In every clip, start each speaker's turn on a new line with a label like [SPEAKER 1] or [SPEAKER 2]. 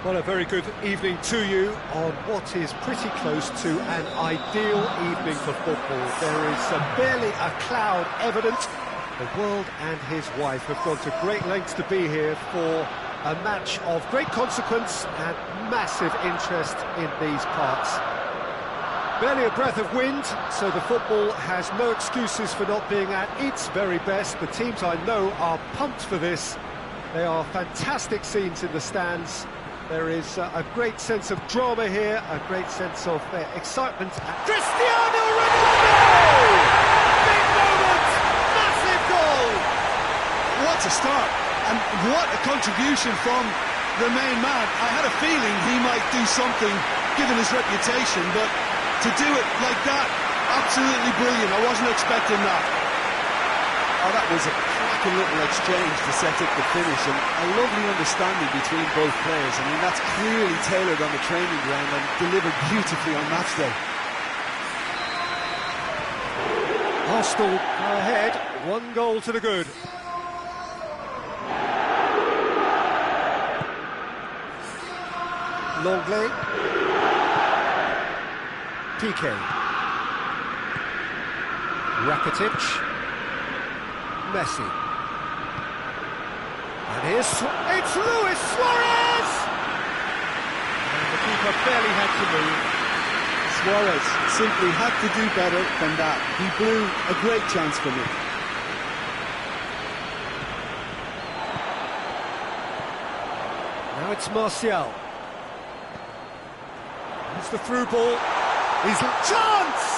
[SPEAKER 1] Well, a very good evening to you on what is pretty close to an ideal evening for football. There is barely a cloud evident. The world and his wife have gone to great lengths to be here for a match of great consequence and massive interest in these parts. Barely a breath of wind, so the football has no excuses for not being at its very best. The teams I know are pumped for this. They are fantastic scenes in the stands. There is a great sense of drama here, a great sense of excitement. Cristiano Ronaldo! Big moment! Massive goal!
[SPEAKER 2] What a start, and what a contribution from the main man. I had a feeling he might do something, given his reputation, but to do it like that, absolutely brilliant. I wasn't expecting that.
[SPEAKER 3] Oh, that was a cracking little exchange to set up the finish, and a lovely understanding between both players. I mean, that's clearly tailored on the training ground and delivered beautifully on match day.
[SPEAKER 1] Arsenal are ahead, 1 goal to the good. Longley. PK. Rakitic. Messi. And it's Luis Suarez! And the keeper barely had to move.
[SPEAKER 2] Suarez simply had to do better than that. He blew a great chance for me.
[SPEAKER 1] Now it's Martial. It's the through ball. He's a chance!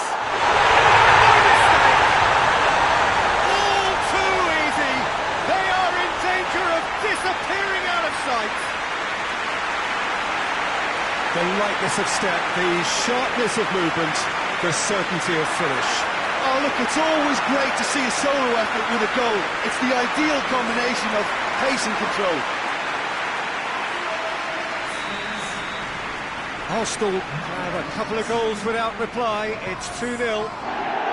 [SPEAKER 1] Disappearing out of sight. The lightness of step, the sharpness of movement, the certainty of finish.
[SPEAKER 2] Oh, look, it's always great to see a solo effort with a goal. It's the ideal combination of pace and control.
[SPEAKER 1] Arsenal have a couple of goals without reply. It's 2-0.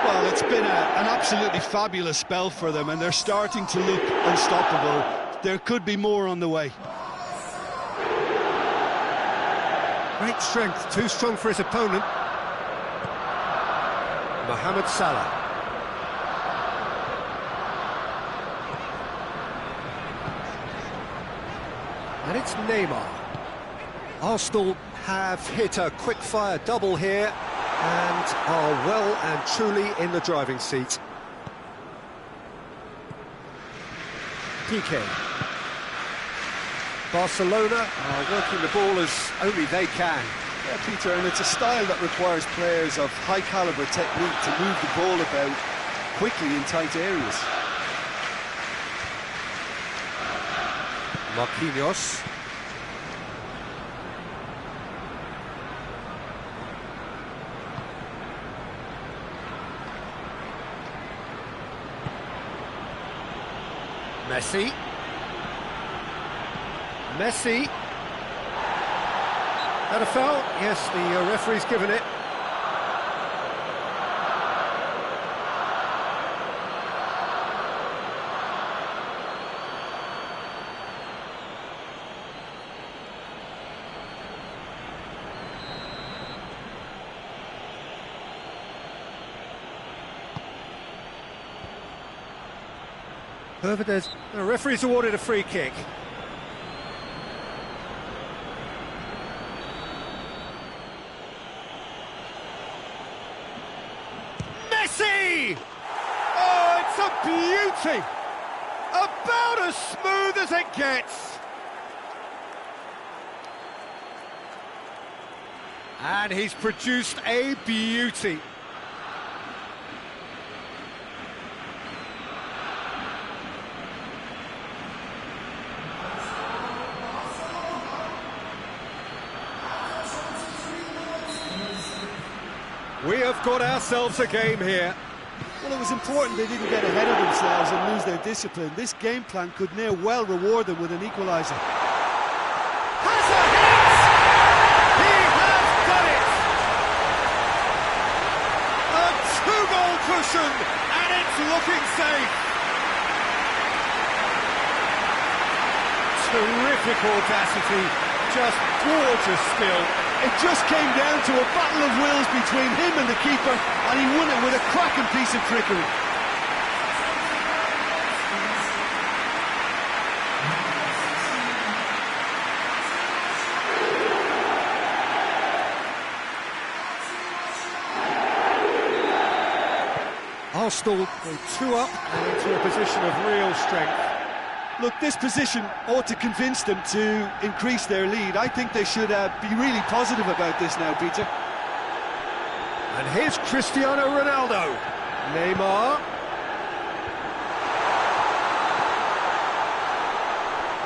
[SPEAKER 2] Well, it's been an absolutely fabulous spell for them, and they're starting to look unstoppable. There could be more on the way.
[SPEAKER 1] Great strength, too strong for his opponent. Mohamed Salah. And it's Neymar. Arsenal have hit a quick-fire double here and are well and truly in the driving seat. PK. Barcelona are working the ball as only they can.
[SPEAKER 3] Yeah, Peter, and it's a style that requires players of high-caliber technique to move the ball about quickly in tight areas.
[SPEAKER 1] Marquinhos. Messi. Messi. That a foul? Yes, the referee's given it. The referee's awarded a free kick. Messi! Oh, it's a beauty! About as smooth as it gets. And he's produced a beauty. We have got ourselves a game here.
[SPEAKER 2] Well, it was important they didn't get ahead of themselves and lose their discipline. This game plan could now well reward them with an equaliser.
[SPEAKER 1] Has a hit! He has done it! A two-goal cushion, and it's looking safe. Terrific audacity, just gorgeous skill.
[SPEAKER 2] It just came down to a battle of wills between him and the keeper, and he won it with a cracking piece of trickery.
[SPEAKER 1] Arsenal go 2 up and into a position of real strength.
[SPEAKER 2] Look, this position ought to convince them to increase their lead. I think they should be really positive about this now, Peter.
[SPEAKER 1] And here's Cristiano Ronaldo. Neymar.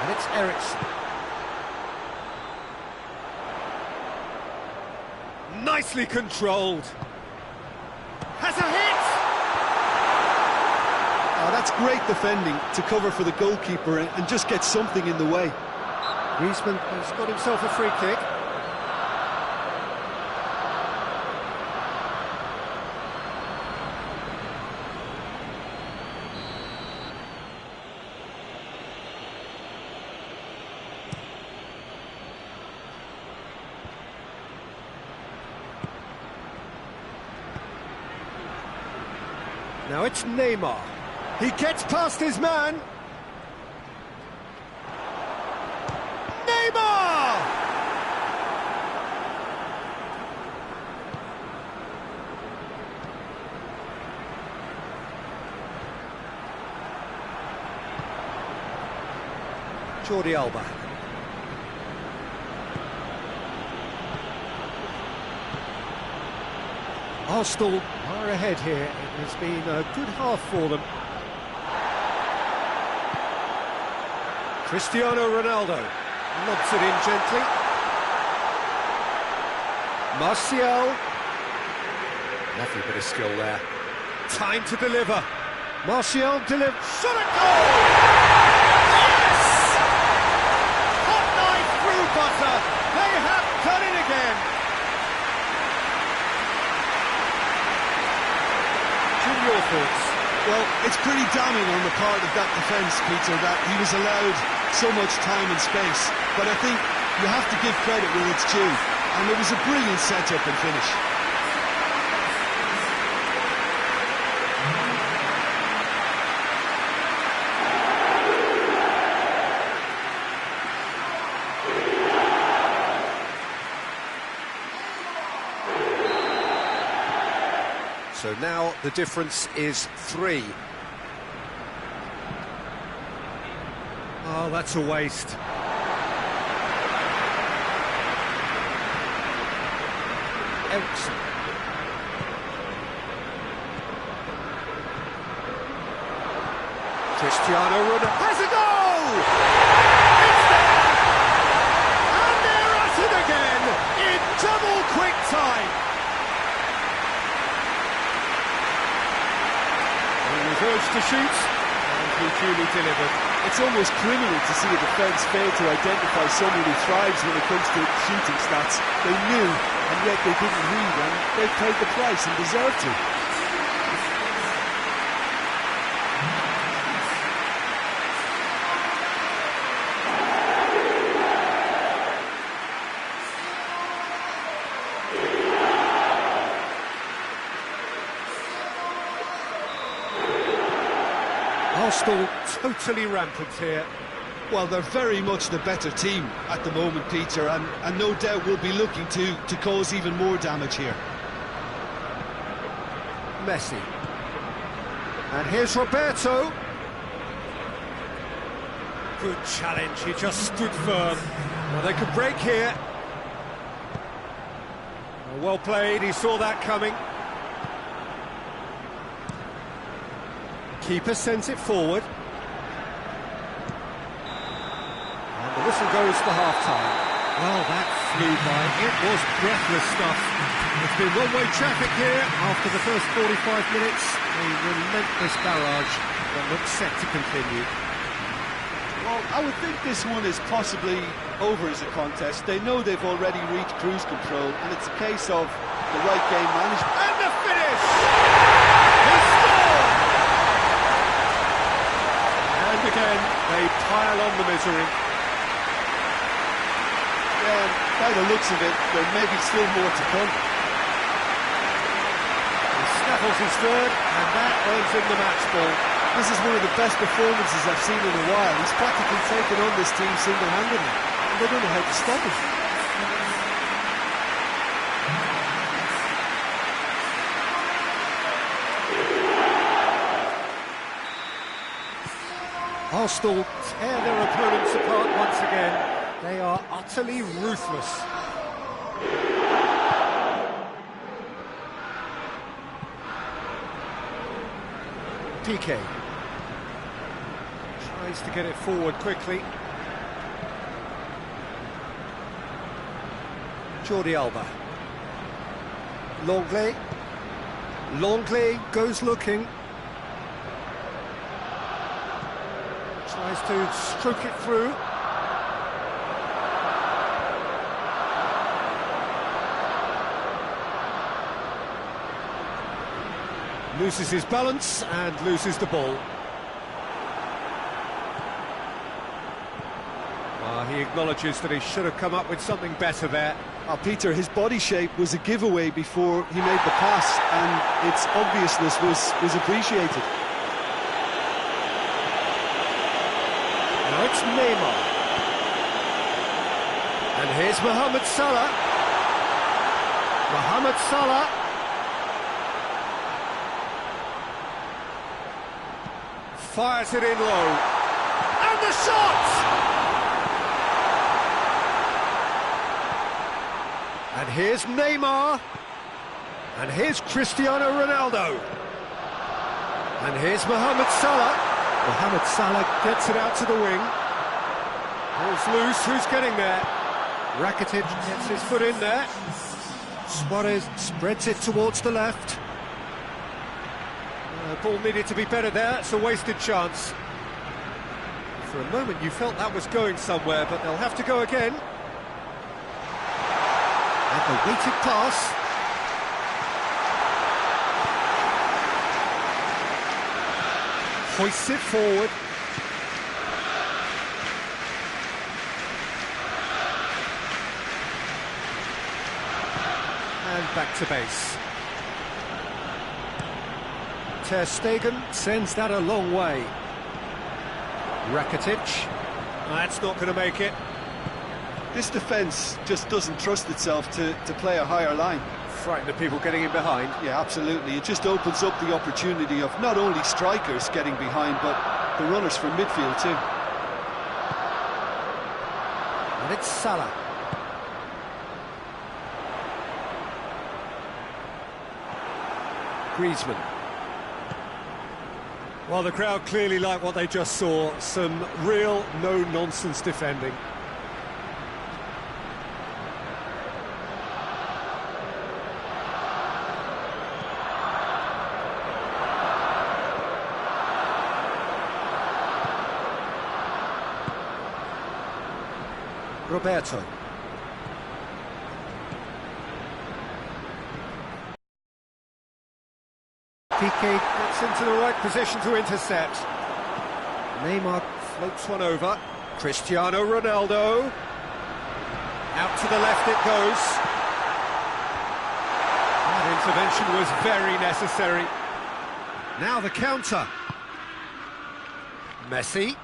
[SPEAKER 1] And it's Eriksen. Nicely controlled. Has a hit!
[SPEAKER 2] Oh, that's great defending to cover for the goalkeeper and just get something in the way.
[SPEAKER 1] Griezmann has got himself a free kick. Now it's Neymar. He gets past his man. Neymar! Jordi Alba. Arsenal are ahead here. It has been a good half for them. Cristiano Ronaldo lobs it in gently. Martial. Lovely bit of skill there. Time to deliver. Martial delivers. Shot at goal! Yes! Hot knife through butter. They have done it again. Jim, your thoughts?
[SPEAKER 2] Well, it's pretty damning on the part of that defence, Peter, that he was allowed so much time and space. But I think you have to give credit where it's due. And it was a brilliant set-up and finish.
[SPEAKER 1] So now the difference is 3. Oh, that's a waste. Eriksen. Cristiano Ronaldo has a goal! It's there! And they're at it again in double quick time. Urged to shoot, and he duly delivered.
[SPEAKER 3] It's almost criminal to see a defence fail to identify someone who thrives when it comes to shooting stats. They knew, and yet they didn't read, and they paid the price and deserved to.
[SPEAKER 1] Arsenal totally rampant here.
[SPEAKER 2] Well, they're very much the better team at the moment, Peter, and no doubt will be looking to cause even more damage here.
[SPEAKER 1] Messi. And here's Roberto. Good challenge, he just stood firm. Well, they could break here. Well played, he saw that coming. Keeper sends it forward. And the whistle goes for half-time. Well, that flew by. It was breathless stuff. It's been one-way traffic here after the first 45 minutes. A relentless barrage that looks set to continue.
[SPEAKER 2] Well, I would think this one is possibly over as a contest. They know they've already reached cruise control, and it's a case of the right game management.
[SPEAKER 1] And the finish! He scored! And again, they pile on the misery.
[SPEAKER 2] Yeah, by the looks of it, there may be still more to come.
[SPEAKER 1] He snaffles his third, and that earns him the match ball.
[SPEAKER 3] This is one of the best performances I've seen in a while. He's practically taken on this team single-handedly, and they don't know how to stop him.
[SPEAKER 1] Arsenal tear their opponents apart once again. They are utterly ruthless. PK tries to get it forward quickly. Jordi Alba. Longley goes looking. Tries to stroke it through. Loses his balance and loses the ball. He acknowledges that he should have come up with something better there.
[SPEAKER 2] Peter, his body shape was a giveaway before he made the pass, and its obviousness was appreciated.
[SPEAKER 1] Now it's Neymar. And here's Mohamed Salah. Mohamed Salah. Fires it in low. And the shot! And here's Neymar. And here's Cristiano Ronaldo. And here's Mohamed Salah. Mohamed Salah gets it out to the wing. Ball's loose, who's getting there? Rakitic gets his foot in there. Suarez spreads it towards the left. Ball needed to be better there, it's a wasted chance. For a moment you felt that was going somewhere, but they'll have to go again. And the weighted pass. Hoists it forward. And back to base. Ter Stegen sends that a long way. Rakitic. That's not going to make it.
[SPEAKER 2] This defence just doesn't trust itself to play a higher line.
[SPEAKER 1] Frightened of people getting in behind.
[SPEAKER 2] Yeah, absolutely. It just opens up the opportunity of not only strikers getting behind, but the runners from midfield too.
[SPEAKER 1] And it's Salah. Griezmann. Well, the crowd clearly like what they just saw. Some real no-nonsense defending. Roberto. PK gets into the right position to intercept. Neymar floats one over. Cristiano Ronaldo. Out to the left it goes. That intervention was very necessary. Now the counter. Messi.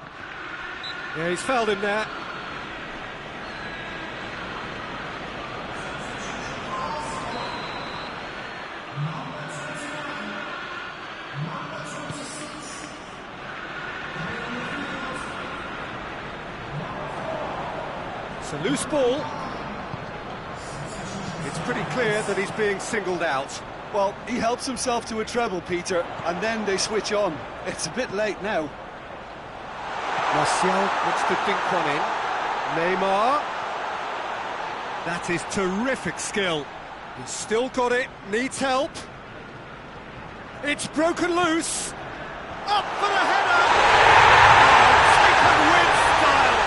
[SPEAKER 1] Yeah, he's fouled him there. It's a loose ball. It's pretty clear that he's being singled out.
[SPEAKER 2] Well, he helps himself to a treble, Peter, and then they switch on. It's a bit late now.
[SPEAKER 1] Martial looks to dink one in. Neymar. That is terrific skill. He's still got it, needs help. It's broken loose. Up for the header! Oh, taken with style.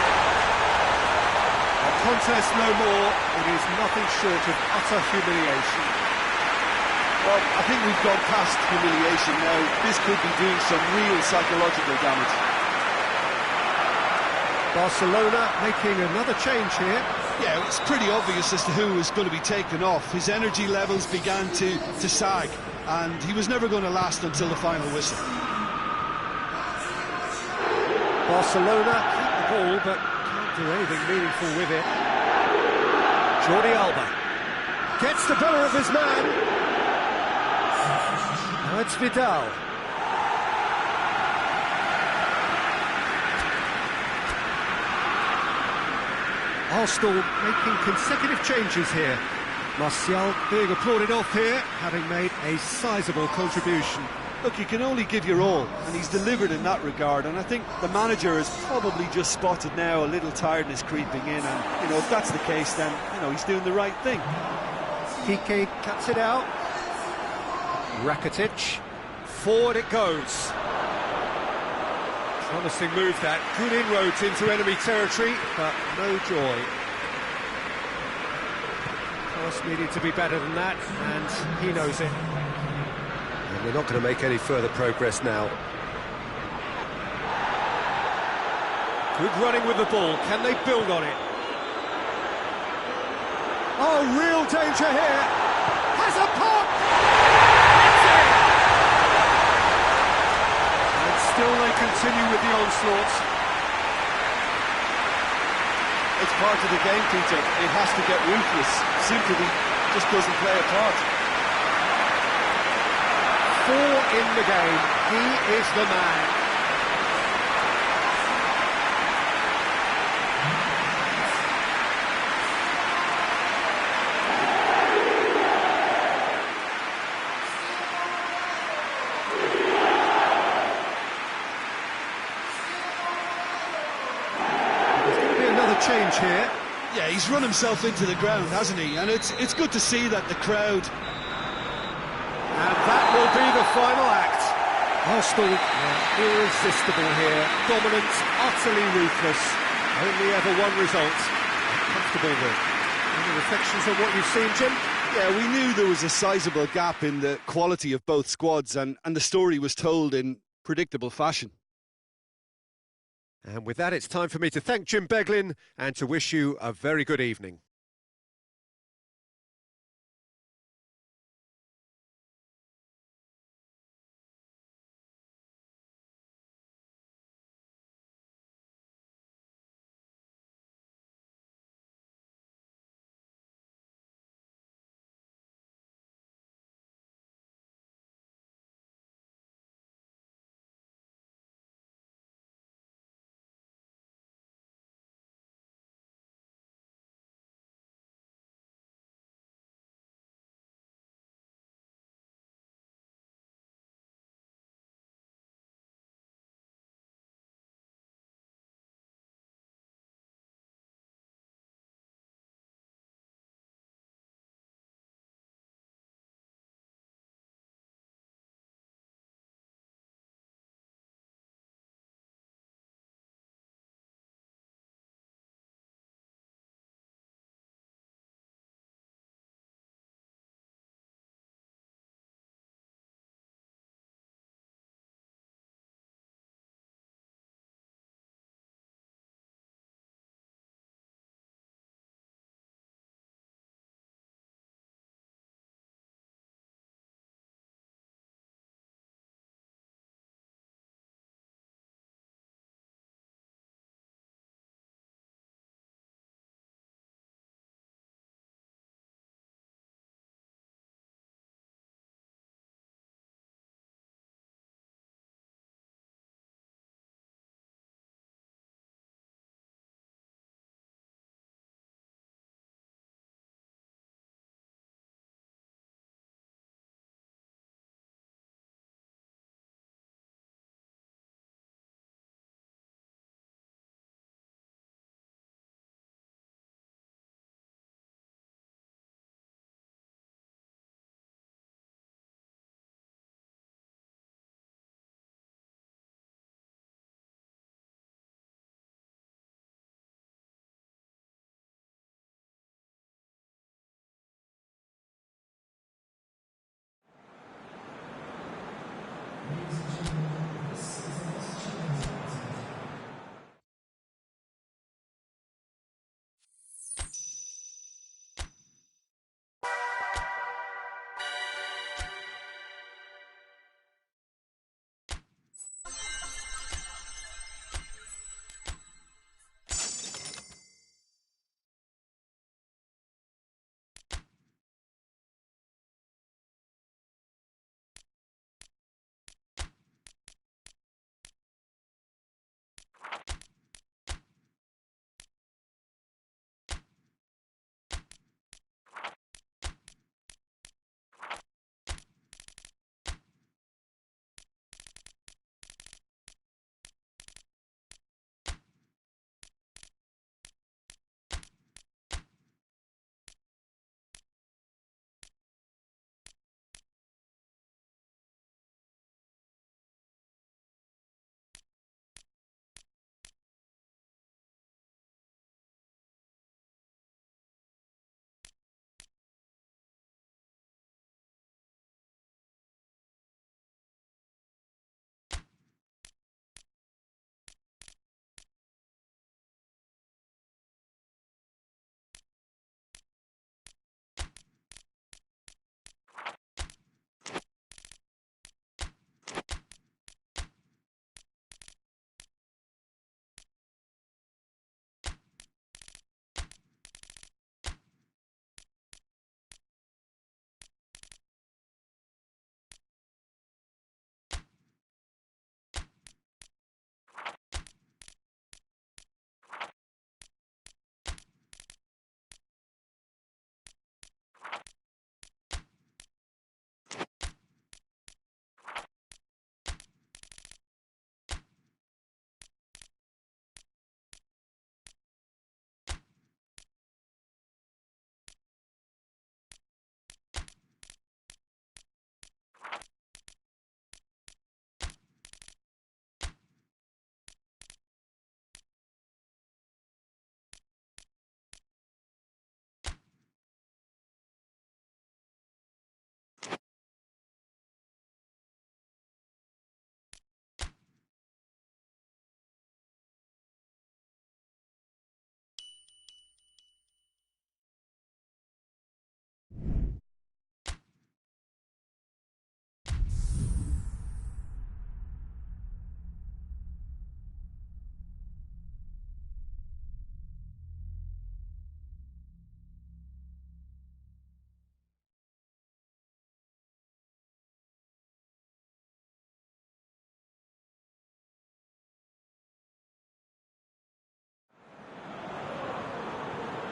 [SPEAKER 1] A contest no more. It is nothing short of utter humiliation.
[SPEAKER 2] Well, I think we've gone past humiliation now. This could be doing some real psychological damage.
[SPEAKER 1] Barcelona making another change here.
[SPEAKER 2] Yeah, it's pretty obvious as to who was going to be taken off. His energy levels began to sag, and he was never going to last until the final whistle.
[SPEAKER 1] Barcelona keep the ball, but can't do anything meaningful with it. Jordi Alba gets the better of his man. Now it's Vidal. Arsenal making consecutive changes here. Martial being applauded off here, having made a sizable contribution.
[SPEAKER 2] Look, you can only give your all, and he's delivered in that regard, and I think the manager has probably just spotted now a little tiredness creeping in, and, if that's the case, then, he's doing the right thing.
[SPEAKER 1] Jika cuts it out. Rakitic. Forward it goes. Promising move that. Good inroads into enemy territory, but no joy. Pass needed to be better than that, and he knows it. And they're not going to make any further progress now. Good running with the ball. Can they build on it? Oh, real danger here. Has a pop! That's it! And still they continue with the onslaught.
[SPEAKER 2] It's part of the game, Peter. It has to get ruthless. Sympathy just doesn't play a part.
[SPEAKER 1] 4 in the game. He is the man. There's going to be another change here.
[SPEAKER 2] Yeah, he's run himself into the ground, hasn't he? And it's good to see that the crowd...
[SPEAKER 1] And that will be the final act. Arsenal irresistible here. Dominant, utterly ruthless. Only ever one result. Comfortable with. Any reflections on what you've seen, Jim?
[SPEAKER 2] Yeah, we knew there was a sizable gap in the quality of both squads, and the story was told in predictable fashion.
[SPEAKER 1] And with that, it's time for me to thank Jim Beglin and to wish you a very good evening.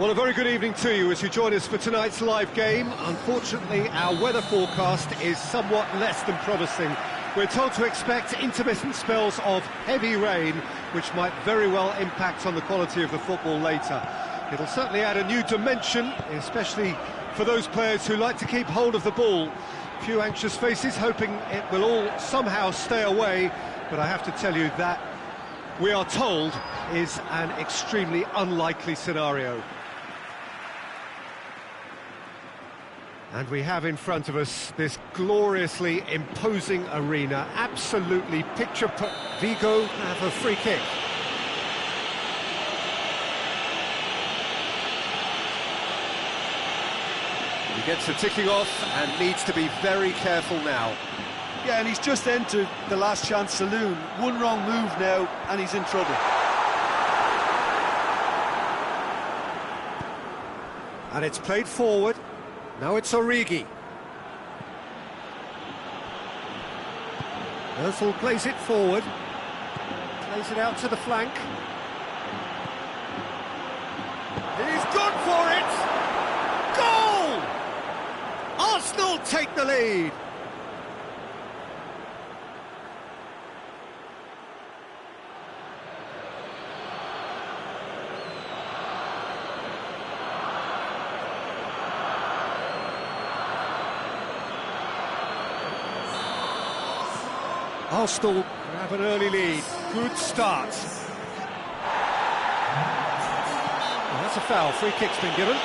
[SPEAKER 1] Well, a very good evening to you as you join us for tonight's live game. Unfortunately, our weather forecast is somewhat less than promising. We're told to expect intermittent spells of heavy rain, which might very well impact on the quality of the football later. It'll certainly add a new dimension, especially for those players who like to keep hold of the ball. A few anxious faces hoping it will all somehow stay away, but I have to tell you that we are told is an extremely unlikely scenario. And we have in front of us this gloriously imposing arena, absolutely picture. Vigo have a free kick. He gets the ticking off and needs to be very careful now.
[SPEAKER 2] Yeah, and he's just entered the last chance saloon. One wrong move now, and he's in trouble.
[SPEAKER 1] And it's played forward. Now it's Origi. Özil plays it forward. Plays it out to the flank. He's gone for it! Goal! Arsenal take the lead. Arsenal have an early lead. Good start. Well, that's a foul. Free kick's been given.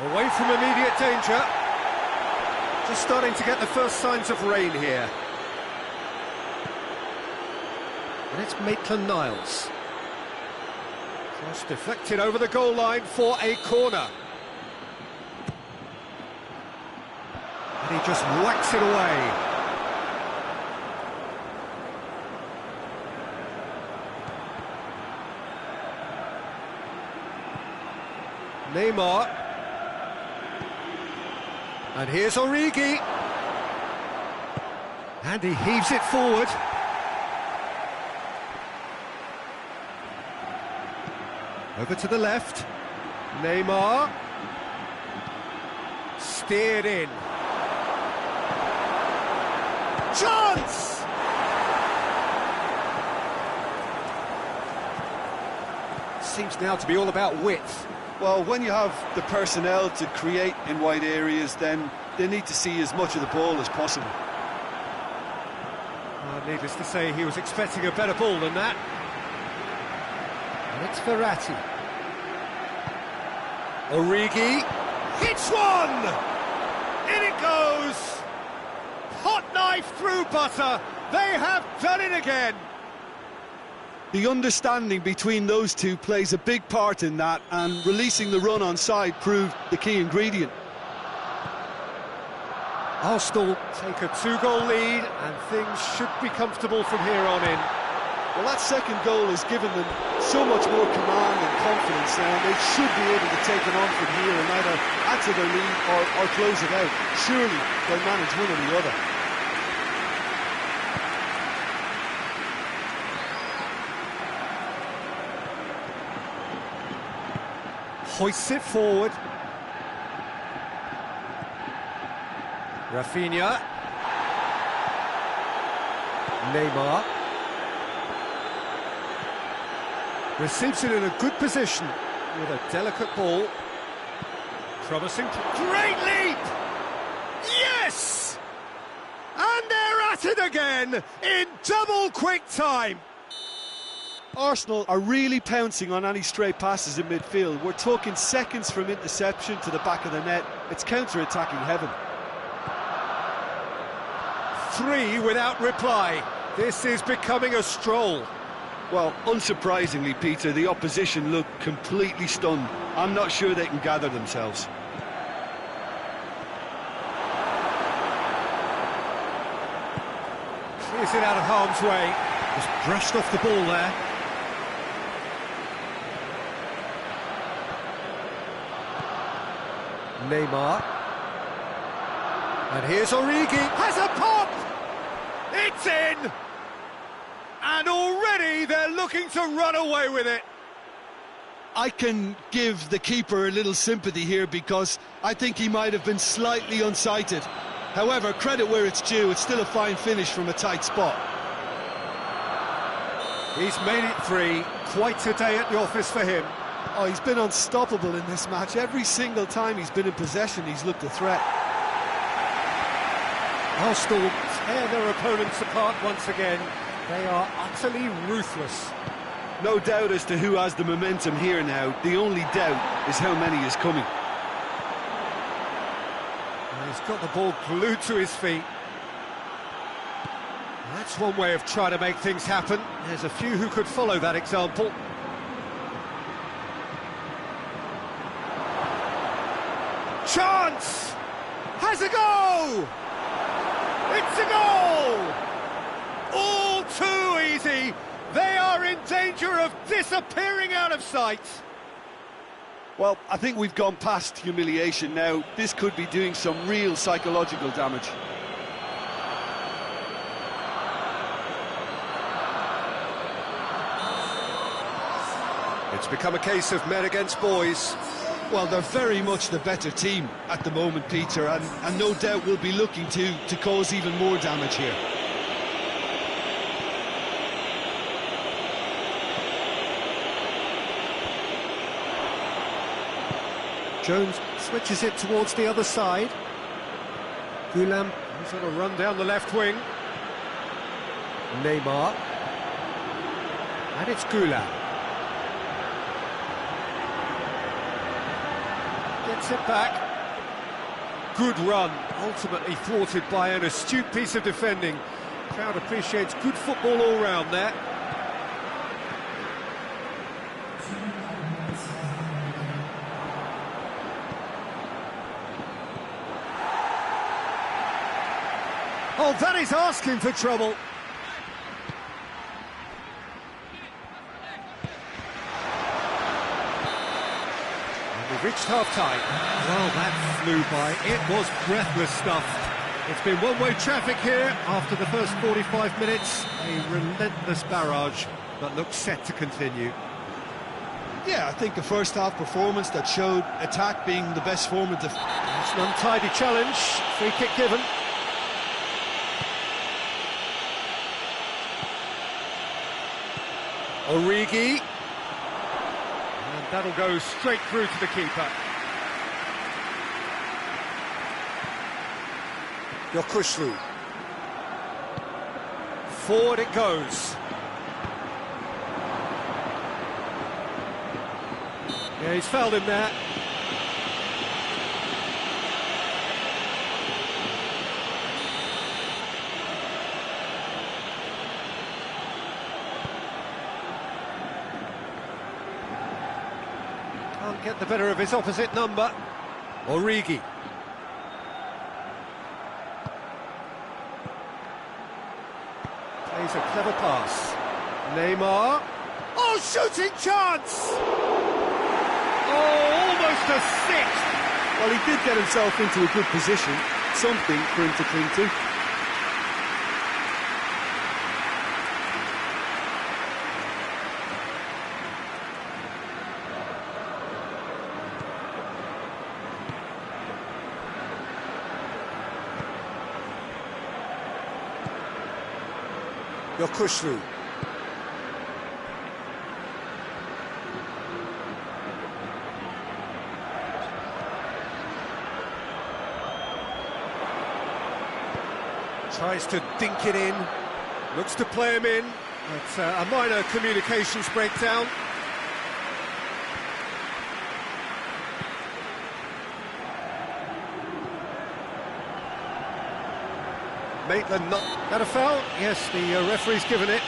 [SPEAKER 1] Away from immediate danger. Just starting to get the first signs of rain here. And it's Maitland-Niles. Cross deflected over the goal line for a corner. And he just whacks it away. Neymar. And here's Origi. And he heaves it forward. Over to the left. Neymar. Steered in. Chance! Seems now to be all about width.
[SPEAKER 2] Well, when you have the personnel to create in wide areas, then they need to see as much of the ball as possible.
[SPEAKER 1] Needless to say, he was expecting a better ball than that. And it's Verratti. Origi hits one! In it goes! Hot knife through butter. They have done it again.
[SPEAKER 2] The understanding between those two plays a big part in that, and releasing the run on side proved the key ingredient.
[SPEAKER 1] Arsenal take a 2-goal lead, and things should be comfortable from here on in.
[SPEAKER 2] Well, that second goal has given them so much more command and confidence now, and they should be able to take it on from here and either add to their lead or close it out. Surely they'll manage one or the other.
[SPEAKER 1] Hoists it forward. Rafinha. Neymar. Receives it in a good position with a delicate ball. Promising. Great leap! Yes! And they're at it again in double quick time.
[SPEAKER 2] Arsenal are really pouncing on any stray passes in midfield. We're talking seconds from interception to the back of the net. It's counter-attacking heaven.
[SPEAKER 1] 3 without reply. This is becoming a stroll.
[SPEAKER 2] Well, unsurprisingly, Peter, the opposition look completely stunned. I'm not sure they can gather themselves.
[SPEAKER 1] Clears it out of harm's way. Just brushed off the ball there. Neymar. And here's Origi. Has a pop! It's in! And already they're looking to run away with it.
[SPEAKER 2] I can give the keeper a little sympathy here because I think he might have been slightly unsighted. However, credit where it's due, it's still a fine finish from a tight spot.
[SPEAKER 1] He's made it 3. Quite a day at the office for him.
[SPEAKER 2] Oh, he's been unstoppable in this match. Every single time he's been in possession, he's looked a threat.
[SPEAKER 1] Arsenal tear their opponents apart once again. They are utterly ruthless.
[SPEAKER 2] No doubt as to who has the momentum here now. The only doubt is how many is coming.
[SPEAKER 1] And he's got the ball glued to his feet. That's one way of trying to make things happen. There's a few who could follow that example. Chance! Has a go! It's a goal! All too easy. They are in danger of disappearing out of sight.
[SPEAKER 2] Well, I think we've gone past humiliation now. This could be doing some real psychological damage.
[SPEAKER 1] It's become a case of men against boys.
[SPEAKER 2] Well, they're very much the better team at the moment, Peter, and no doubt will be looking to cause even more damage here.
[SPEAKER 1] Jones switches it towards the other side. Goulam is on a run down the left wing. Neymar. And it's Goulam. Gets it back. Good run, ultimately thwarted by an astute piece of defending. Crowd appreciates good football all round there. Oh, that is asking for trouble. We've reached half-time. Well, that flew by. It was breathless stuff. It's been one-way traffic here after the first 45 minutes. A relentless barrage that looks set to continue.
[SPEAKER 2] Yeah, I think a first-half performance that showed attack being the best form of defence.
[SPEAKER 1] It's an untidy challenge. Free kick given. Origi. And that'll go straight through to the keeper. Walkhtrough. Forward it goes. Yeah, he's fouled him there. Can't get the better of his opposite number. Origi. Plays a clever pass. Neymar. Oh, shooting chance! Oh, almost a sixth!
[SPEAKER 3] Well, he did get himself into a good position, something for him to cling to.
[SPEAKER 1] Walkhtrough. Tries to dink it in, looks to play him in, but a minor communications breakdown. Maitland not... That a foul? Yes, the referee's given it.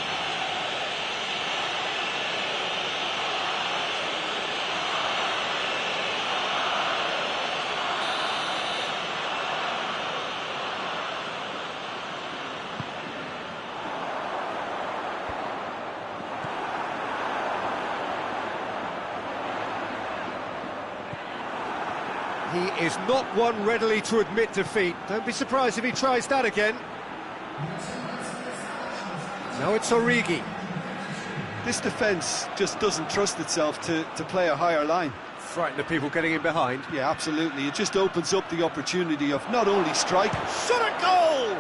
[SPEAKER 1] He is not one readily to admit defeat. Don't be surprised if he tries that again. Now it's Origi.
[SPEAKER 3] This defence just doesn't trust itself to play a higher line.
[SPEAKER 1] Frightened of people getting in behind.
[SPEAKER 3] Yeah, absolutely. It just opens up the opportunity of not only strike...
[SPEAKER 1] Shot a goal!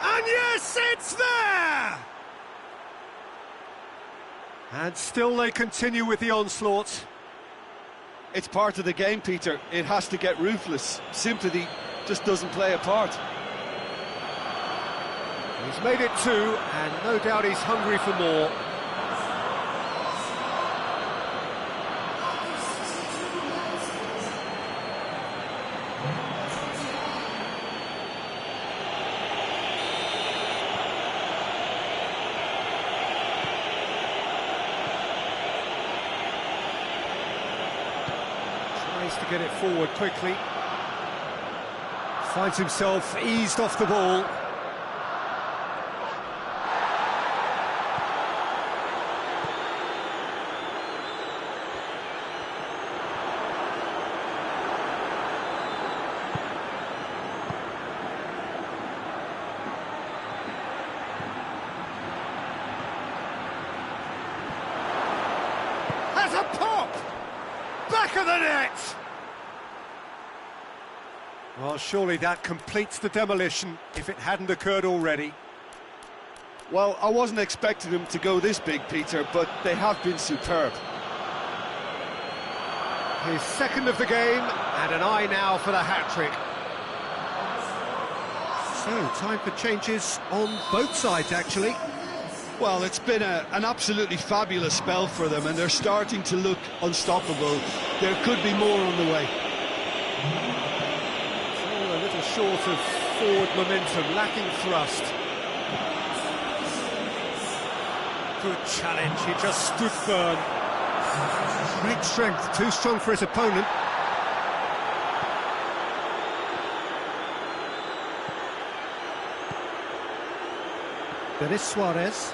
[SPEAKER 1] And yes, it's there! And still they continue with the onslaught.
[SPEAKER 3] It's part of the game, Peter. It has to get ruthless. Sympathy just doesn't play a part.
[SPEAKER 1] He's made it 2, and no doubt he's hungry for more. Tries to get it forward quickly. Finds himself eased off the ball. Has a pop! Back of the net! Well, surely that completes the demolition, if it hadn't occurred already.
[SPEAKER 3] Well, I wasn't expecting them to go this big, Peter, but they have been superb.
[SPEAKER 1] His second of the game, and an eye now for the hat-trick. So, time for changes on both sides, actually.
[SPEAKER 2] Well, it's been an absolutely fabulous spell for them, and they're starting to look unstoppable. There could be more on the way.
[SPEAKER 1] It's all a little short of forward momentum, lacking thrust. Good challenge, he just stood firm. Great strength, too strong for his opponent. Denis Suarez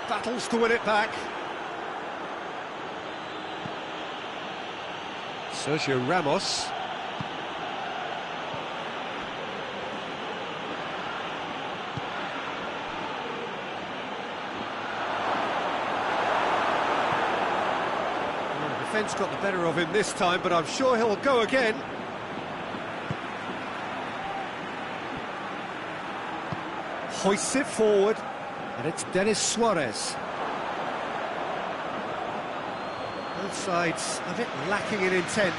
[SPEAKER 1] battles to win it back. Sergio Ramos. The defence got the better of him this time, but I'm sure he'll go again. Hoists it forward, and it's Denis Suarez. Both sides a bit lacking in intent.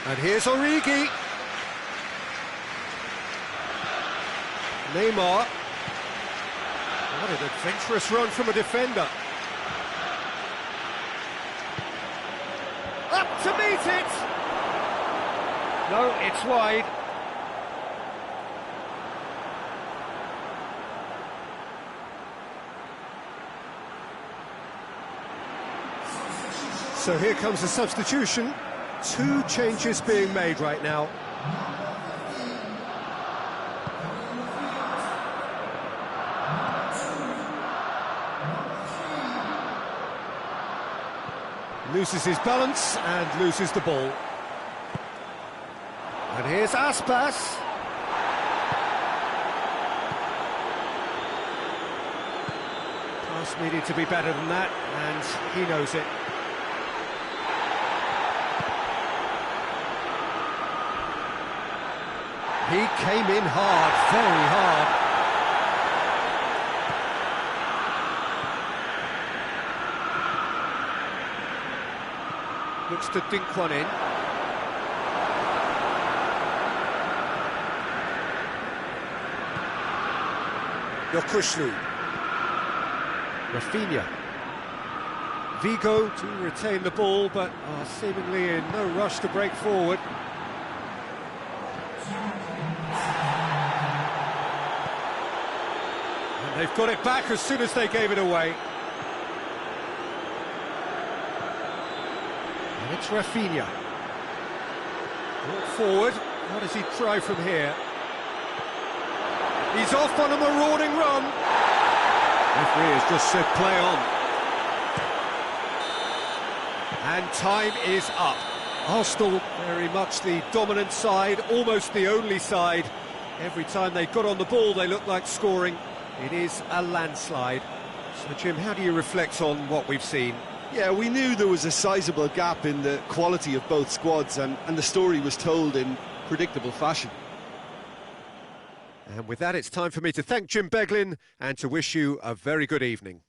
[SPEAKER 1] And here's Origi. Neymar. What an adventurous run from a defender. Up to meet it! No, it's wide. So here comes the substitution. 2 changes being made right now. Loses his balance and loses the ball. And here's Aspas. Pass needed to be better than that, and he knows it. He came in hard, very hard. Looks to dink one in. Walkhtrough. Rafinha. Vigo to retain the ball, but are seemingly in no rush to break forward. And they've got it back as soon as they gave it away. And it's Rafinha. Brought forward. What does he try from here? He's off on a marauding run. Referee has just said play on. And time is up. Arsenal very much the dominant side, almost the only side. Every time they got on the ball, they looked like scoring. It is a landslide. So, Jim, how do you reflect on what we've seen?
[SPEAKER 3] Yeah, we knew there was a sizable gap in the quality of both squads, and the story was told in predictable fashion.
[SPEAKER 1] And with that, it's time for me to thank Jim Beglin and to wish you a very good evening.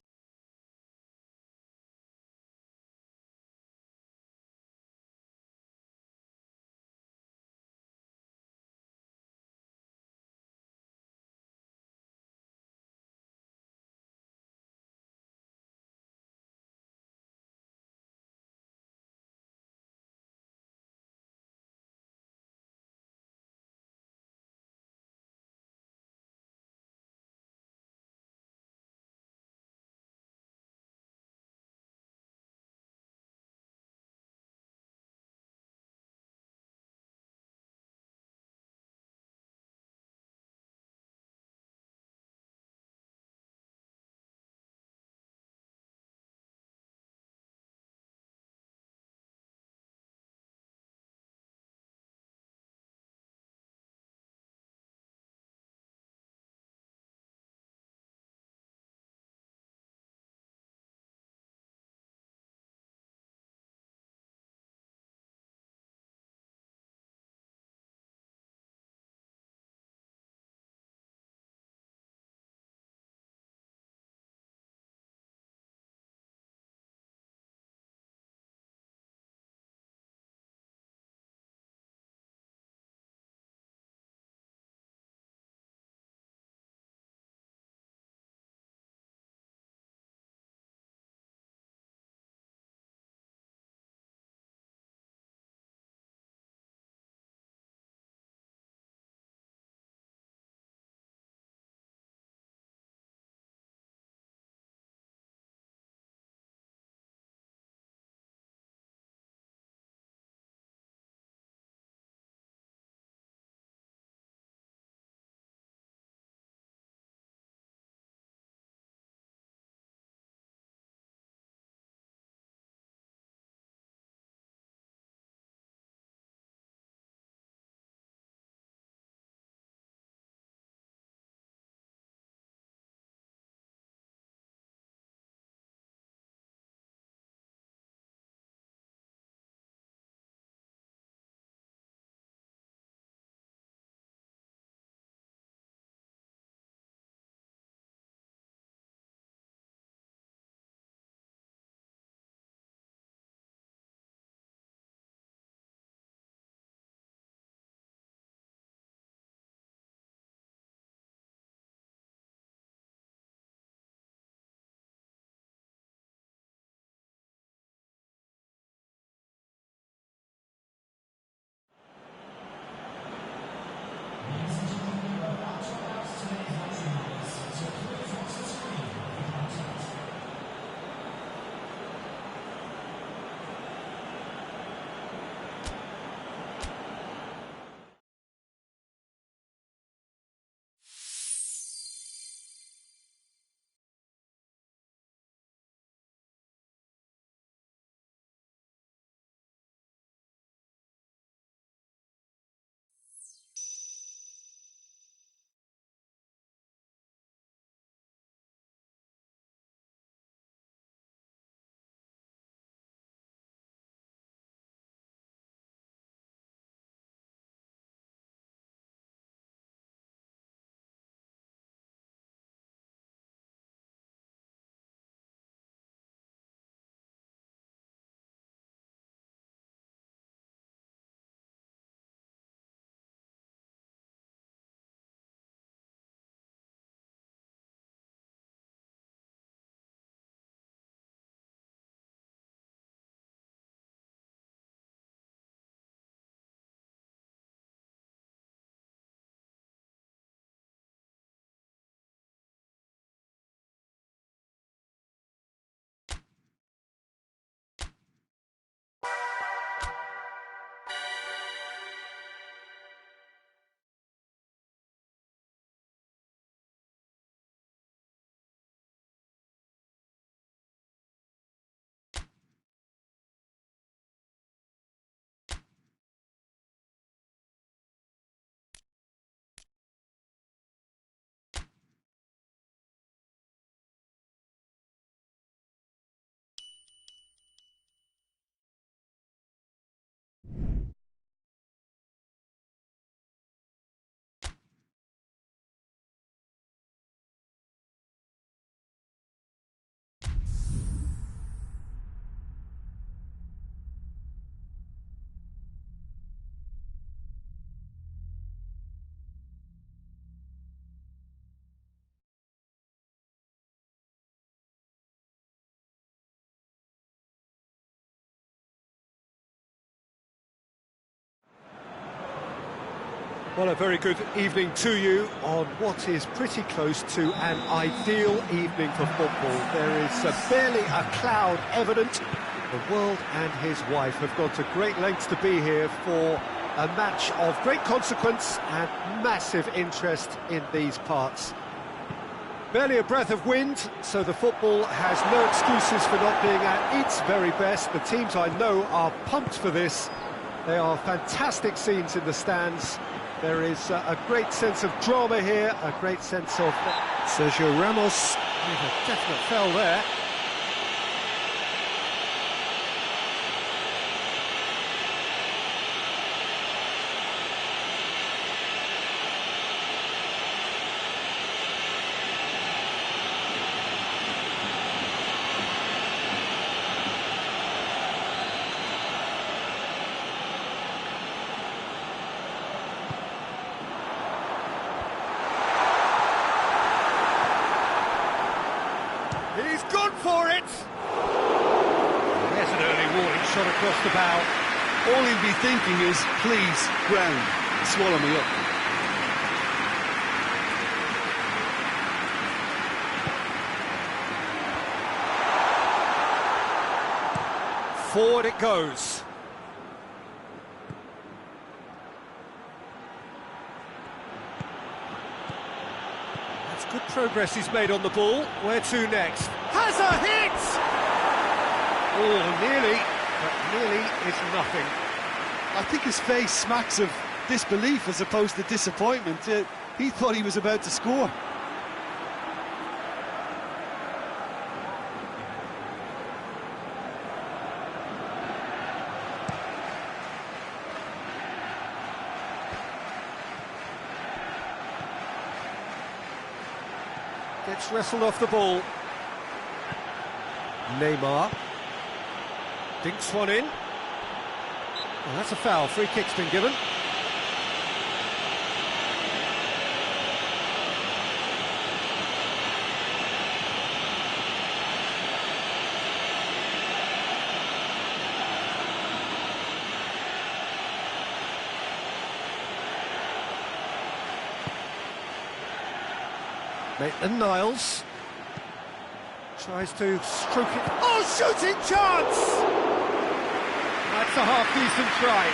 [SPEAKER 1] Well, a very good evening to you on what is pretty close to an ideal evening for football. There is barely a cloud evident. The world and his wife have gone to great lengths to be here for a match of great consequence and massive interest in these parts. Barely a breath of wind, so the football has no excuses for not being at its very best. The teams I know are pumped for this. They are fantastic scenes in the stands. There is a great sense of drama here, a great sense of... Sergio Ramos with a definite foul there. He's gone for it! There's an early warning shot across the bow.
[SPEAKER 2] All he'd be thinking is, please, ground, swallow me up.
[SPEAKER 1] Forward it goes. That's good progress he's made on the ball. Where to next? Has a hit! Oh, nearly, but nearly is nothing.
[SPEAKER 2] I think his face smacks of disbelief as opposed to disappointment. He thought he was about to score.
[SPEAKER 1] Gets wrestled off the ball. Neymar. Dinks one in. Well, that's a foul. Free kick's been given. Maitland-Niles tries to stroke it. Oh, shooting chance! That's a half-decent try.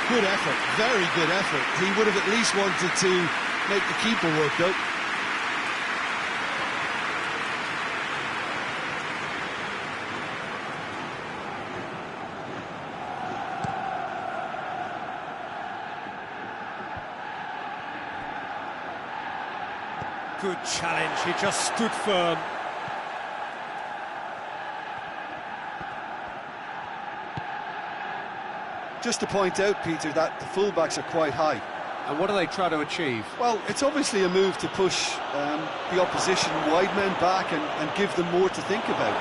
[SPEAKER 2] Good effort, very good effort. He would have at least wanted to make the keeper work, though.
[SPEAKER 1] Good challenge, he just stood firm.
[SPEAKER 2] Just to point out, Peter, that the fullbacks are quite high.
[SPEAKER 1] And what do they try to achieve?
[SPEAKER 2] Well, it's obviously a move to push the opposition wide men back and give them more to think about.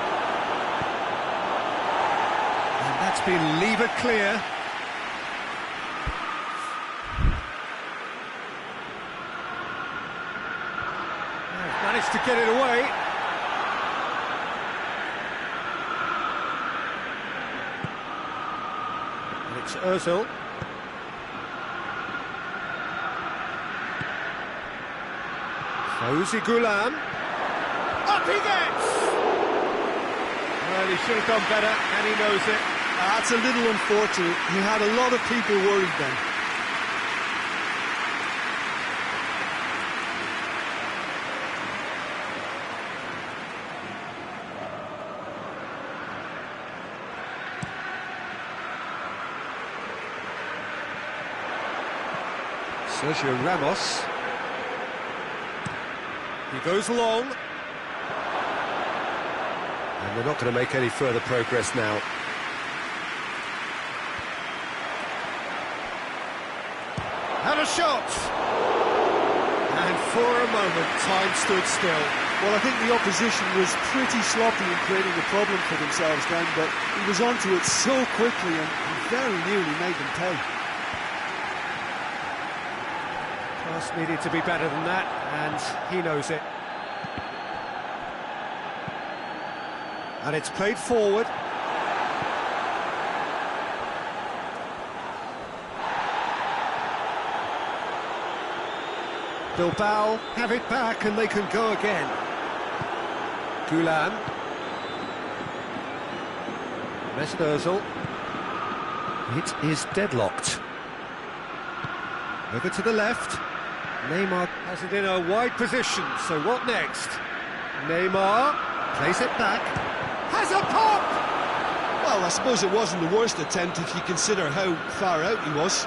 [SPEAKER 1] And that's been levered clear. Managed to get it away. And it's Ozil. Fawzi Ghulam. Up he gets! Well, he should have done better, and he knows it.
[SPEAKER 2] That's a little unfortunate. He had a lot of people worried then.
[SPEAKER 1] Sergio Ramos. He goes long. And they're not going to make any further progress now. And a shot! And for a moment, time stood still.
[SPEAKER 2] Well, I think the opposition was pretty sloppy in creating a problem for themselves then, but he was onto it so quickly and very nearly made them pay.
[SPEAKER 1] Pass needed to be better than that, and he knows it. And it's played forward. Bilbao have it back and they can go again. Gulan. Mesut Ozil. It is deadlocked. Over to the left. Neymar has it in a wide position, so what next? Neymar plays it back. Has a pop!
[SPEAKER 2] Well, I suppose it wasn't the worst attempt if you consider how far out he was.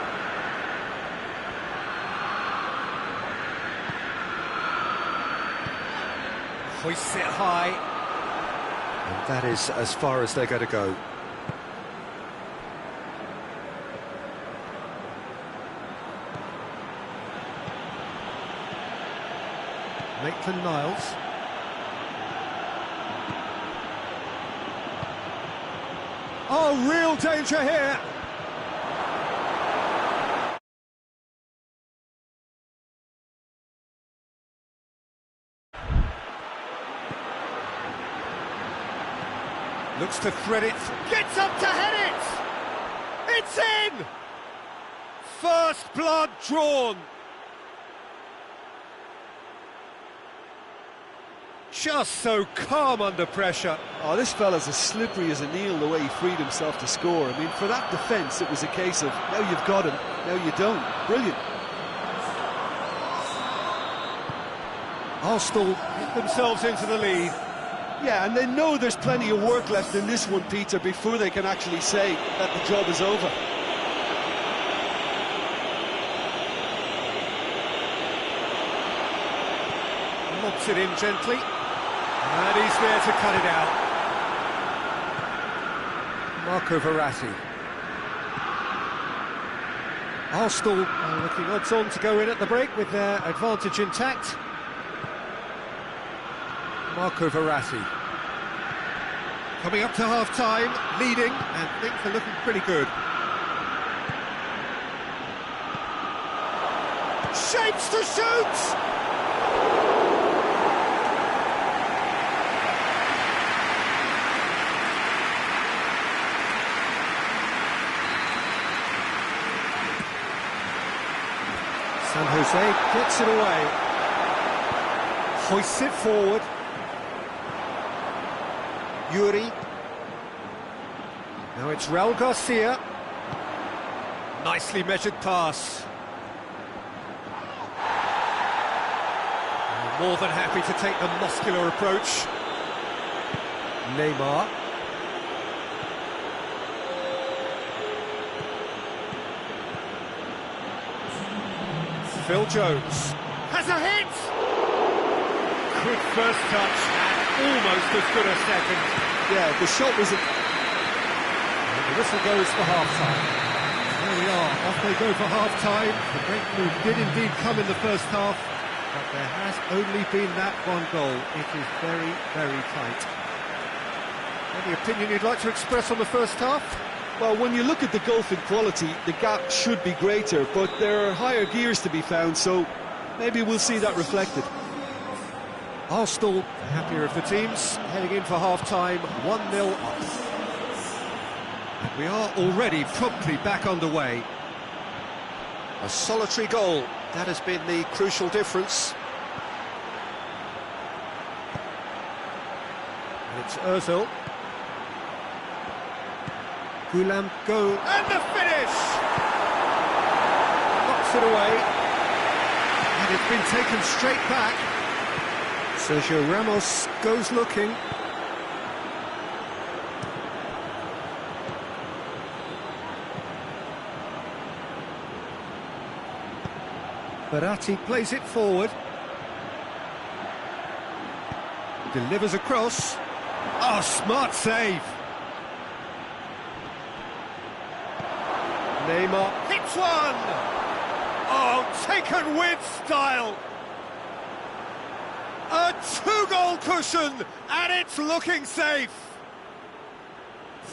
[SPEAKER 1] Hoists it high. And that is as far as they're going to go. Maitland-Niles. Oh, real danger here! Looks to thread it, gets up to head it! It's in! First blood drawn! Just so calm under pressure.
[SPEAKER 3] Oh, this fella's as slippery as an eel the way he freed himself to score. I mean, for that defence, it was a case of, now you've got him, now you don't. Brilliant.
[SPEAKER 1] Arsenal get themselves into the lead.
[SPEAKER 3] Yeah, and they know there's plenty of work left in this one, Peter, before they can actually say that the job is over.
[SPEAKER 1] Lobs it in gently. And he's there to cut it out. Marco Verratti. Arsenal are looking odds on to go in at the break with their advantage intact. Marco Verratti. Coming up to half-time, leading, and things are looking pretty good. Shapes to shoot! San Jose gets it away. Hoists it forward. Yuri. Now it's Raul Garcia. Nicely measured pass. More than happy to take the muscular approach. Neymar. Phil Jones has a hit! Good first touch and almost as good a second.
[SPEAKER 3] Yeah, the shot was a...
[SPEAKER 1] And the whistle goes for half-time. There we are, off they go for half-time. The breakthrough did indeed come in the first half, but there has only been that one goal. It is very, very tight. Any opinion you'd like to express on the first half?
[SPEAKER 3] Well, when you look at the gulf in quality, the gap should be greater, but there are higher gears to be found, so maybe we'll see that reflected.
[SPEAKER 1] Arsenal, the happier of the teams, heading in for half-time, 1-0 up. And we are already promptly back underway. A solitary goal, that has been the crucial difference. And it's Ozil. Gulam go, and the finish! Knocks it away, and it's been taken straight back. Sergio Ramos goes looking. Verratti plays it forward. Delivers across. Oh, smart save! Neymar hits one! Oh, taken with style! A two-goal cushion, and it's looking safe!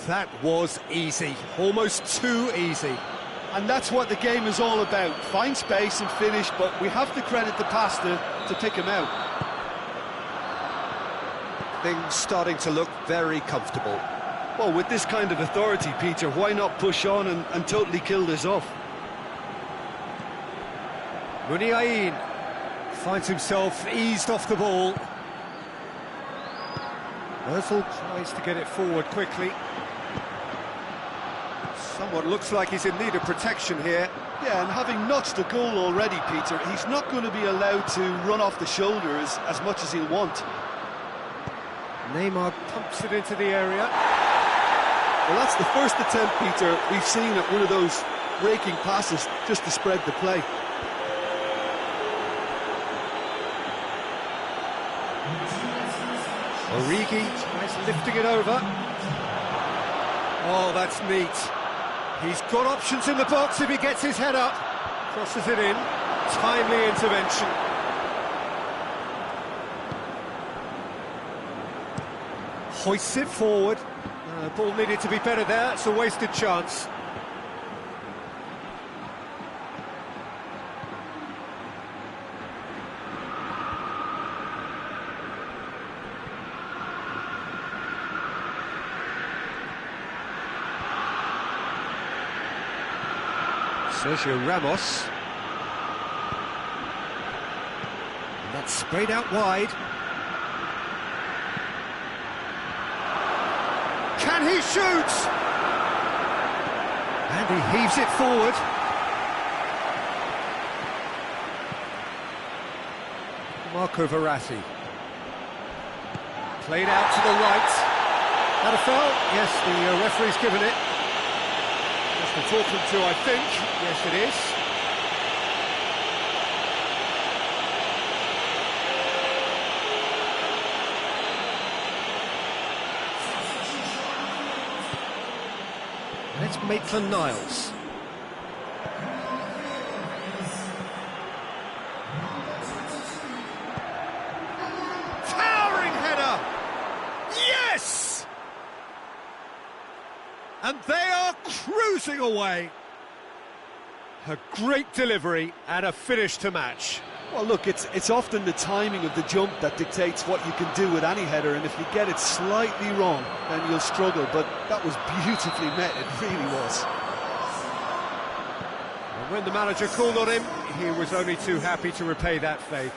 [SPEAKER 1] That was easy, almost too easy.
[SPEAKER 3] And that's what the game is all about. Find space and finish, but we have to credit the passer to pick him out.
[SPEAKER 1] Things starting to look very comfortable.
[SPEAKER 3] Well, with this kind of authority, Peter, why not push on and totally kill this off?
[SPEAKER 1] Muniain. Finds himself eased off the ball. Ozil tries to get it forward quickly. Someone looks like he's in need of protection here.
[SPEAKER 2] Yeah, and having notched a goal already, Peter, he's not going to be allowed to run off the shoulder as much as he'll want.
[SPEAKER 1] Neymar pumps it into the area.
[SPEAKER 3] Well, that's the first attempt, Peter, we've seen at one of those raking passes just to spread the play.
[SPEAKER 1] Origi tries lifting it over. Oh, that's neat. He's got options in the box if he gets his head up. Crosses it in. Timely intervention. Hoists it forward. Ball needed to be better there. It's a wasted chance. Sergio Ramos. And that's sprayed out wide. Can he shoot? And he heaves it forward. Marco Verratti. Played out to the right. That a foul? Yes, the referee's given it. Just to talking to, I think. Yes, it is. And it's Maitland-Niles. Towering header! Yes! And they are cruising away. A great delivery and a finish to match.
[SPEAKER 3] Well, look, it's often the timing of the jump that dictates what you can do with any header, and if you get it slightly wrong, then you'll struggle, but that was beautifully met, it really was.
[SPEAKER 1] And when the manager called on him, he was only too happy to repay that faith.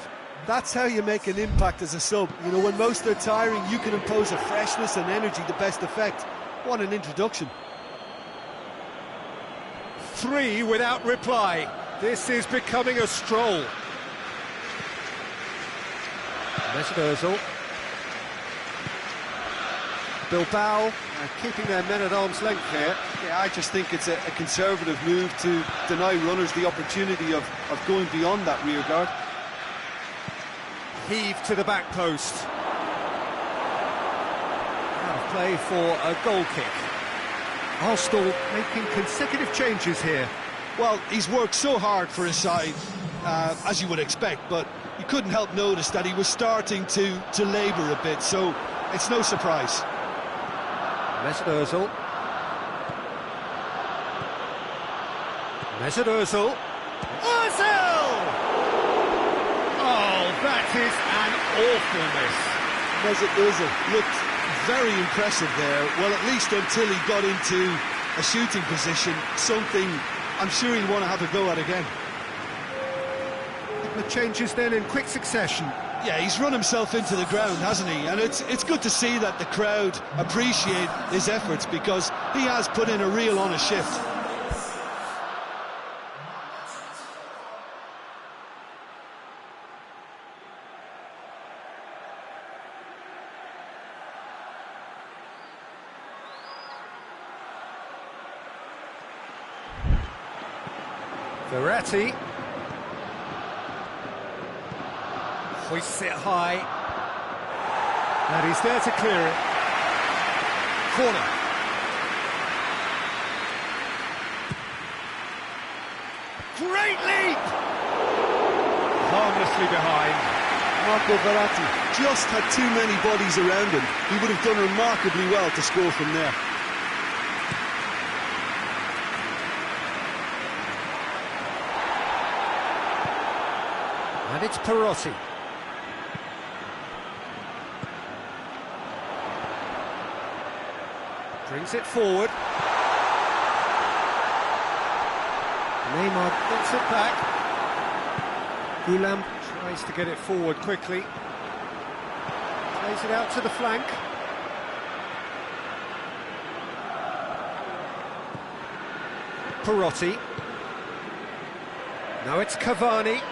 [SPEAKER 3] That's how you make an impact as a sub. You know, when most are tiring, you can impose a freshness and energy to best effect. What an introduction.
[SPEAKER 1] 3 without reply. This is becoming a stroll. Mesut Ozil. Bilbao keeping their men at arm's length here.
[SPEAKER 3] Yeah, I just think it's a conservative move to deny runners the opportunity of going beyond that rear guard.
[SPEAKER 1] Heave to the back post. Out of play for a goal kick. Arsenal making consecutive changes here.
[SPEAKER 2] Well, he's worked so hard for his side, as you would expect, but you couldn't help notice that he was starting to labour a bit, so it's no surprise.
[SPEAKER 1] Mesut Ozil. Mesut Ozil. Ozil! Oh, that is an awful miss.
[SPEAKER 2] Mesut Ozil looked very impressive there, well, at least until he got into a shooting position, something I'm sure he'll want to have a go at again.
[SPEAKER 1] The changes then in quick succession.
[SPEAKER 2] Yeah, he's run himself into the ground, hasn't he? And it's good to see that the crowd appreciate his efforts, because he has put in a real honest shift.
[SPEAKER 1] Verratti. Hoists it high. And he's there to clear it. Corner. Great leap! Harmlessly behind.
[SPEAKER 3] Marco Verratti just had too many bodies around him. He would have done remarkably well to score from there.
[SPEAKER 1] And it's Perotti. Brings it forward. Neymar gets it back. Goulam Tries to get it forward quickly. Plays it out to the flank. Perotti. Now it's Cavani.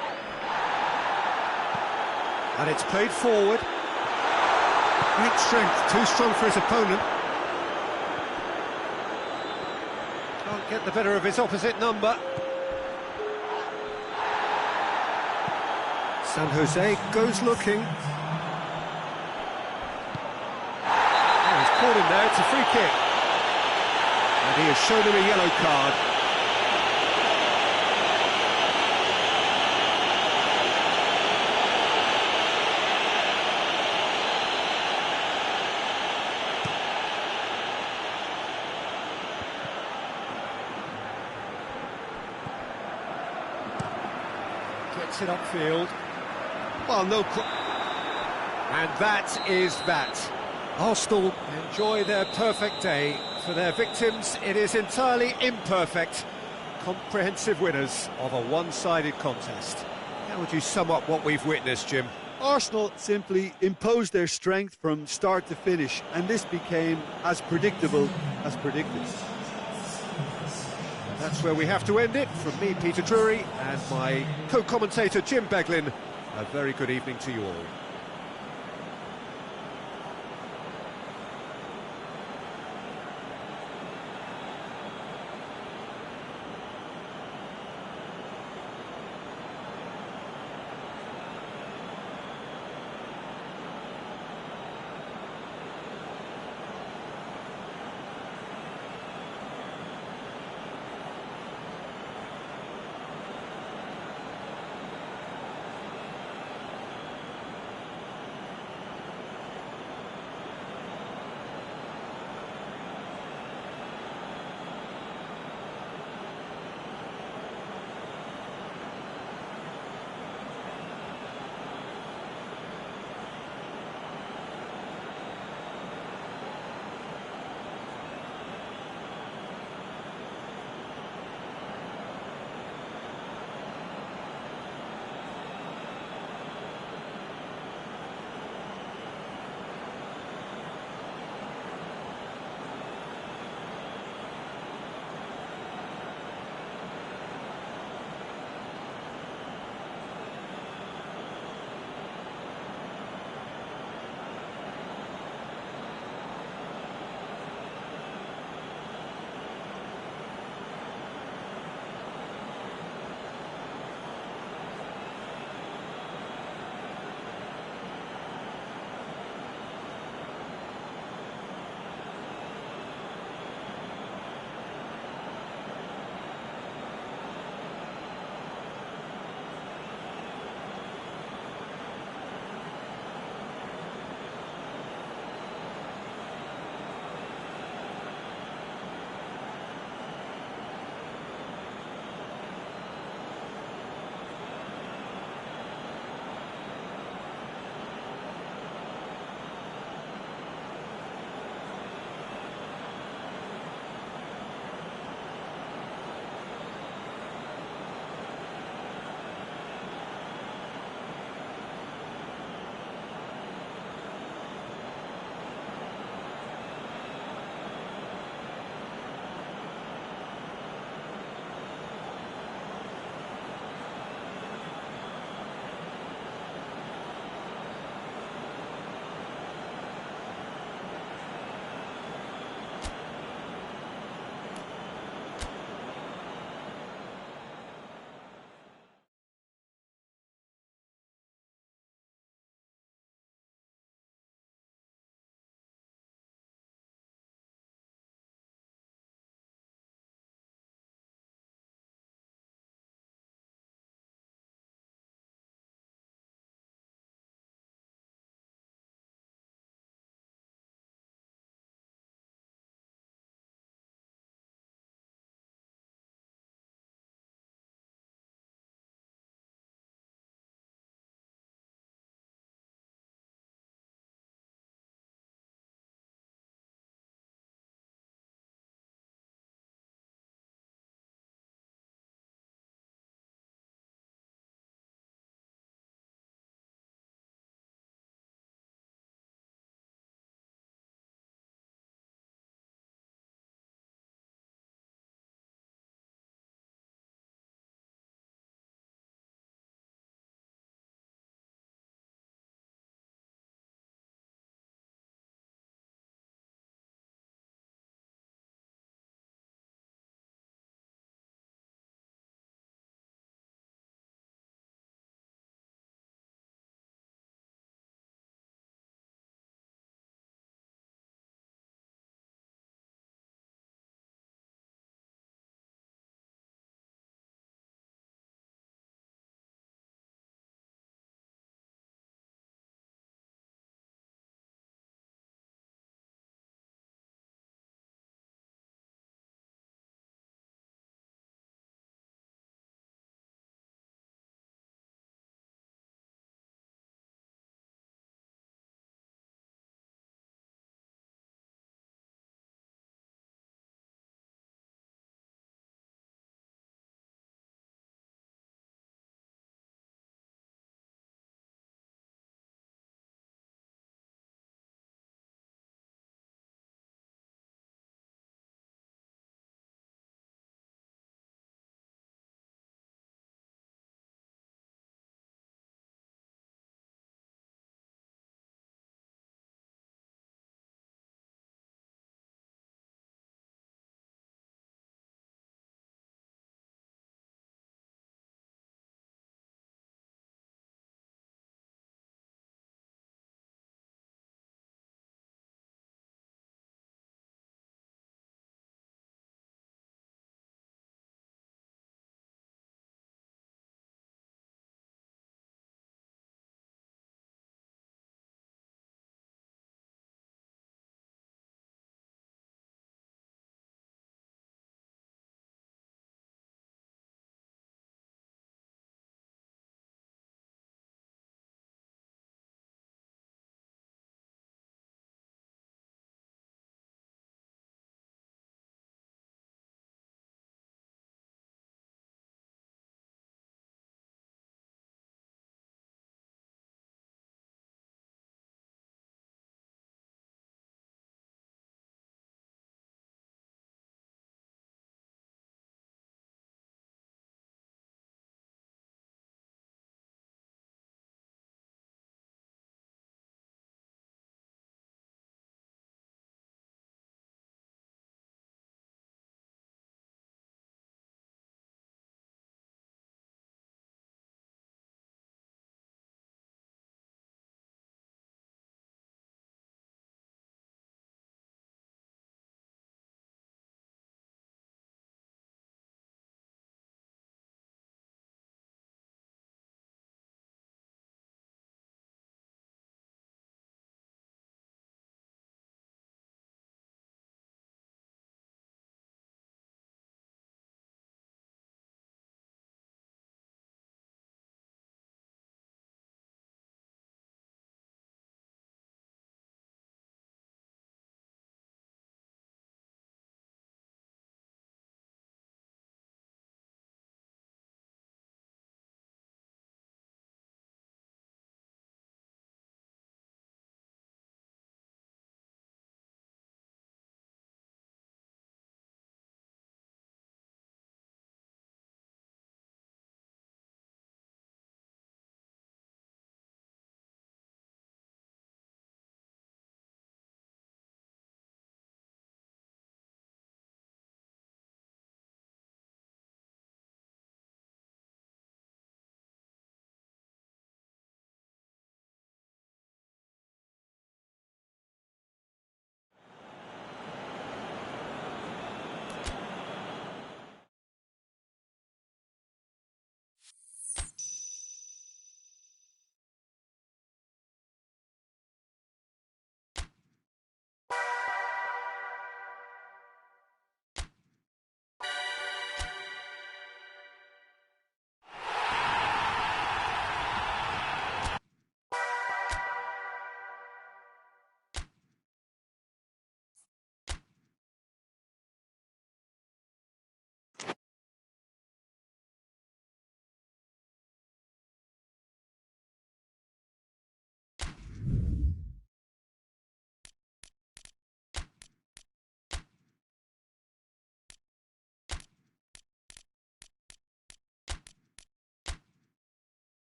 [SPEAKER 1] And it's played forward. Great strength, too strong for his opponent. Can't get the better of his opposite number. San Jose goes looking. Oh, he's caught him there, it's a free kick. And he has shown him a yellow card. Gets it upfield.
[SPEAKER 2] Well, no...
[SPEAKER 1] And that is that. Arsenal enjoy their perfect day. For their victims, it is entirely imperfect. Comprehensive winners of a one-sided contest. How would you sum up what we've witnessed, Jim?
[SPEAKER 2] Arsenal simply imposed their strength from start to finish, and this became as predictable as predicted.
[SPEAKER 1] That's where we have to end it. From me, Peter Drury, and my co-commentator, Jim Beglin, a very good evening to you all.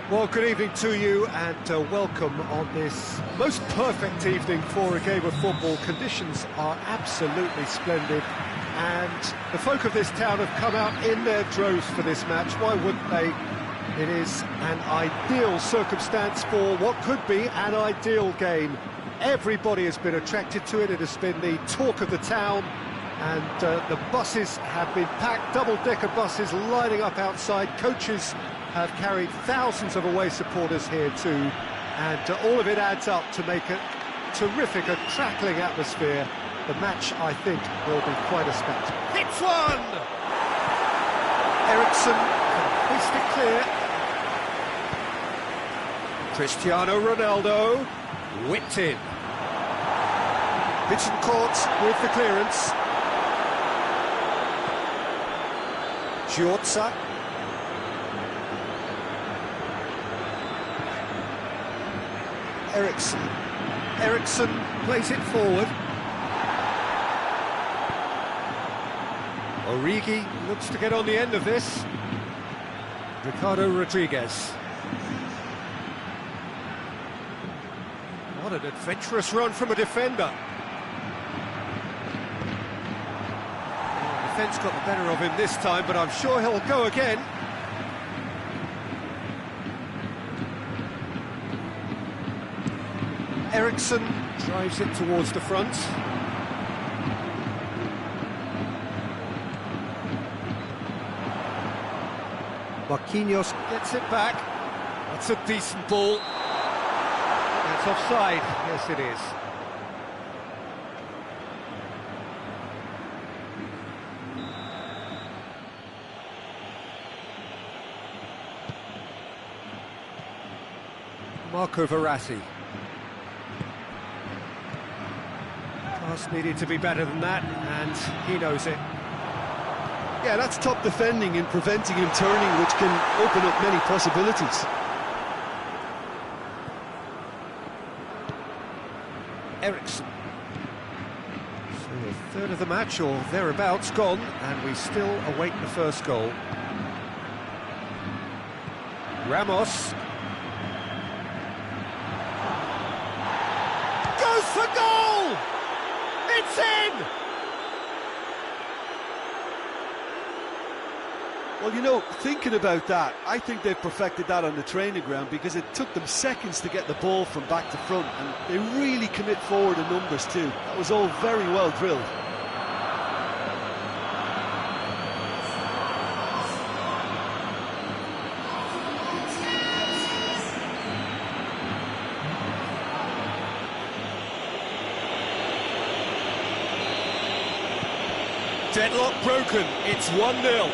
[SPEAKER 1] Well, good evening to you and welcome on this most perfect evening for a game of football. Conditions are absolutely splendid and the folk of this town have come out in their droves for this match. Why wouldn't they? It is an ideal circumstance for what could be an ideal game. Everybody has been attracted to it. It has been the talk of the town and the buses have been packed, double-decker buses lining up outside. Coaches have carried thousands of away supporters here too, and all of it adds up to make a terrific, a crackling atmosphere. The match, I think, will be quite a spectacle.
[SPEAKER 2] Hits one!
[SPEAKER 1] Ericsson can hoist it clear. Cristiano Ronaldo whipped in. Pitch and court with the clearance. Giorza. Ericsson plays it forward. Origi looks to get on the end of this. Ricardo Rodriguez. What an adventurous run from a defender. The defence got the better of him this time, but I'm sure he'll go again. Ericsson drives it towards the front. Marquinhos gets it back. That's a decent ball. That's offside. Yes, it is. Marco Verratti. Pass needed to be better than that, and he knows it.
[SPEAKER 2] Yeah, that's top defending and preventing him turning, which can open up many possibilities.
[SPEAKER 1] Ericsson. So a third of the match, or thereabouts, gone, and we still await the first goal. Ramos. Goes for goal! It's in!
[SPEAKER 2] Well, you know, thinking about that, I think they've perfected that on the training ground because it took them seconds to get the ball from back to front, and they really commit forward in numbers too. That was all very well drilled.
[SPEAKER 1] Deadlock broken, it's 1-0.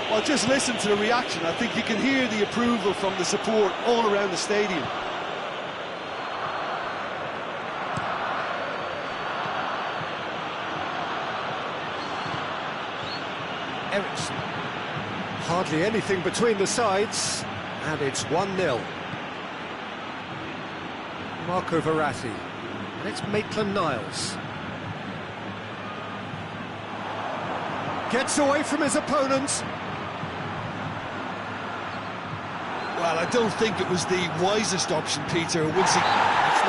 [SPEAKER 2] Well, just listen to the reaction. I think you can hear the approval from the support all around the stadium.
[SPEAKER 1] Ericsson. Hardly anything between the sides, and it's 1-0. Marco Verratti. And it's Maitland-Niles. Gets away from his opponent.
[SPEAKER 2] Well, I don't think it was the wisest option, Peter.
[SPEAKER 1] It's an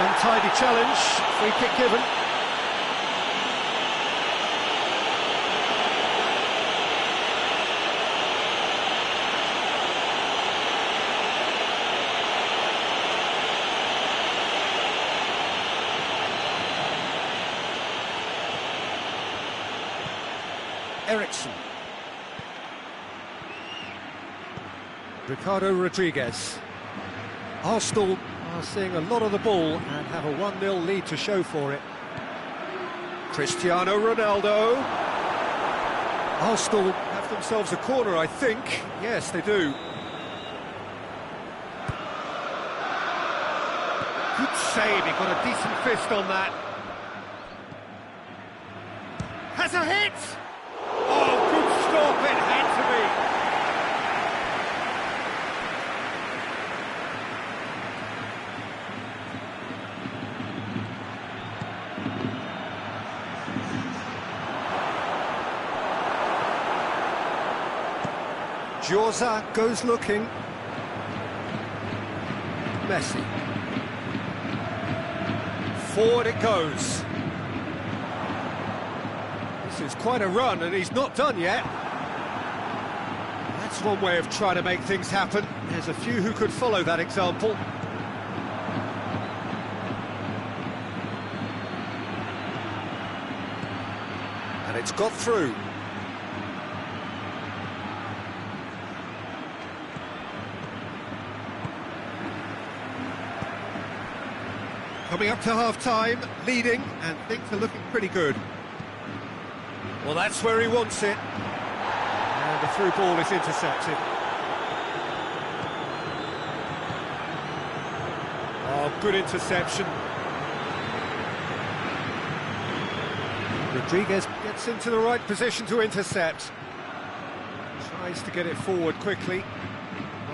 [SPEAKER 1] untidy challenge. Free kick given. Ericsson. Ricardo Rodriguez. Arsenal are seeing a lot of the ball and have a 1-0 lead to show for it. Cristiano Ronaldo. Arsenal have themselves a corner, I think. Yes, they do. Good save, he got a decent fist on that. Has a hit! Oh, good stop, it had to be. Giorza goes looking. Messi. Forward it goes. This is quite a run, and he's not done yet. That's one way of trying to make things happen. There's a few who could follow that example. And it's got through. Coming up to half-time, leading, and things are looking pretty good. Well, that's where he wants it. And the through ball is intercepted. Oh, good interception. Rodriguez gets into the right position to intercept. Tries to get it forward quickly.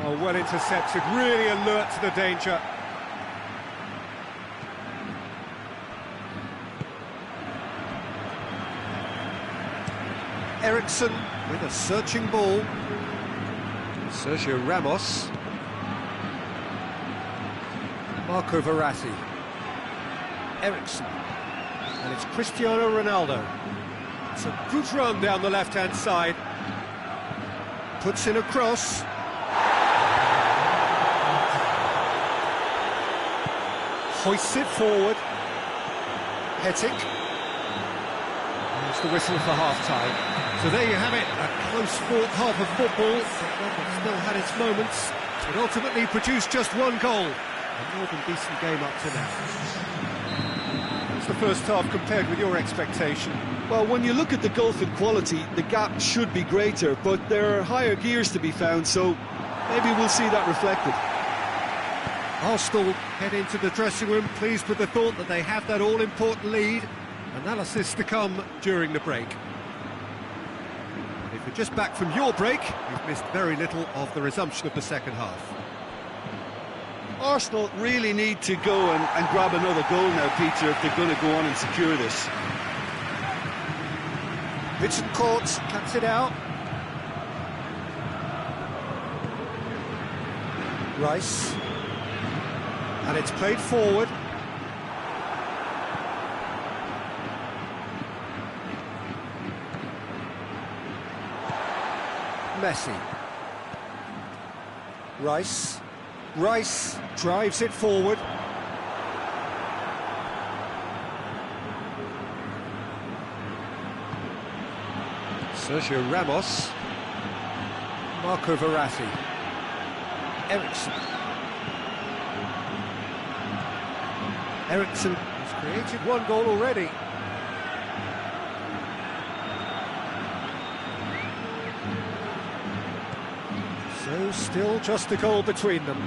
[SPEAKER 1] Oh, well intercepted, really alert to the danger. Ericsson with a searching ball. Sergio Ramos. Marco Verratti. Ericsson. And it's Cristiano Ronaldo. It's a good run down the left-hand side. Puts in a cross. Hoists it forward. Hetic. There's the whistle for half-time. So there you have it, a close-fought half of football, that still had its moments. It ultimately produced just one goal. A more than decent game up to now. What's the first half compared with your expectation?
[SPEAKER 2] Well, when you look at the gulf in quality, the gap should be greater, but there are higher gears to be found, so maybe we'll see that reflected.
[SPEAKER 1] Arsenal head into the dressing room pleased with the thought that they have that all-important lead. Analysis to come during the break. If you're just back from your break, you've missed very little of the resumption of the second half.
[SPEAKER 2] Arsenal really need to go and grab another goal now, Peter, if they're going to go on and secure this.
[SPEAKER 1] Vincent Courts cuts it out. Rice. And it's played forward. Messi. Rice. Rice drives it forward. Sergio Ramos. Marco Verratti. Ericsson. Ericsson has created one goal already. So still just a goal between them.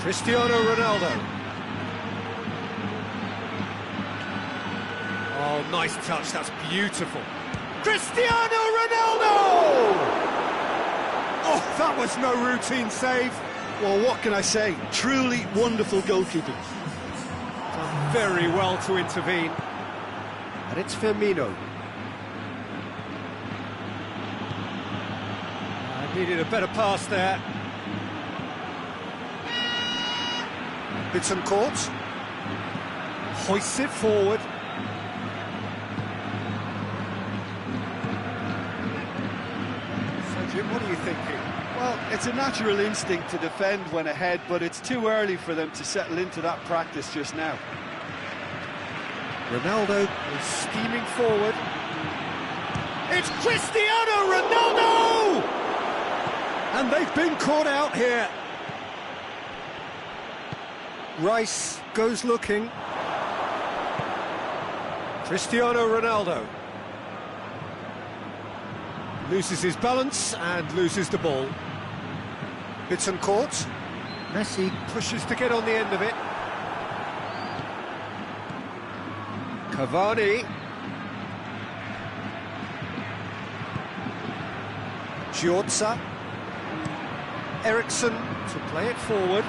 [SPEAKER 1] Cristiano Ronaldo. Oh, nice touch, that's beautiful. Cristiano Ronaldo! Oh, that was no routine save.
[SPEAKER 2] Well, what can I say? Truly wonderful goalkeeping.
[SPEAKER 1] Done very well to intervene. And it's Firmino. Needed a better pass there. Vincent Courts. Hoists it forward. So, Jim, what are you thinking?
[SPEAKER 2] Well, it's a natural instinct to defend when ahead, but it's too early for them to settle into that practice just now.
[SPEAKER 1] Ronaldo is steaming forward. It's Cristiano Ronaldo! And they've been caught out here. Rice goes looking. Cristiano Ronaldo loses his balance and loses the ball. Vincent Courts. Messi pushes to get on the end of it. Cavani. Giorza. Ericsson to play it forward.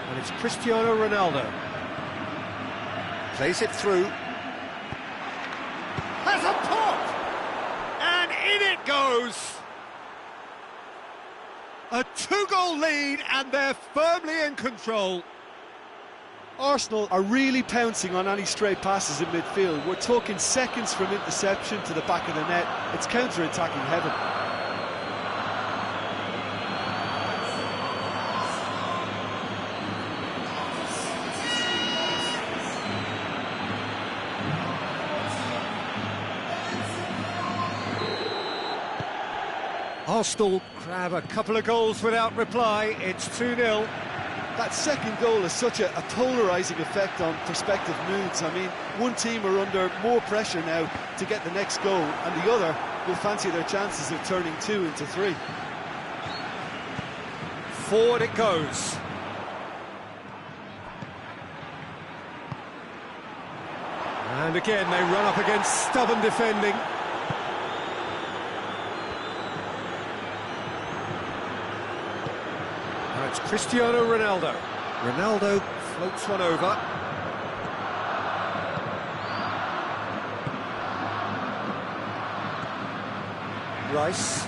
[SPEAKER 1] And it's Cristiano Ronaldo. Plays it through. has a pop! And in it goes! A 2-goal lead, and they're firmly in control.
[SPEAKER 2] Arsenal are really pouncing on any stray passes in midfield. We're talking seconds from interception to the back of the net. It's counter-attacking heaven.
[SPEAKER 1] Arsenal grab a couple of goals without reply. It's 2-0.
[SPEAKER 2] That second goal has such a polarising effect on prospective moods. I mean, one team are under more pressure now to get the next goal, and the other will fancy their chances of turning 2 into 3.
[SPEAKER 1] Forward it goes. And again, they run up against stubborn defending. Now it's Cristiano Ronaldo. Ronaldo floats one over. Rice.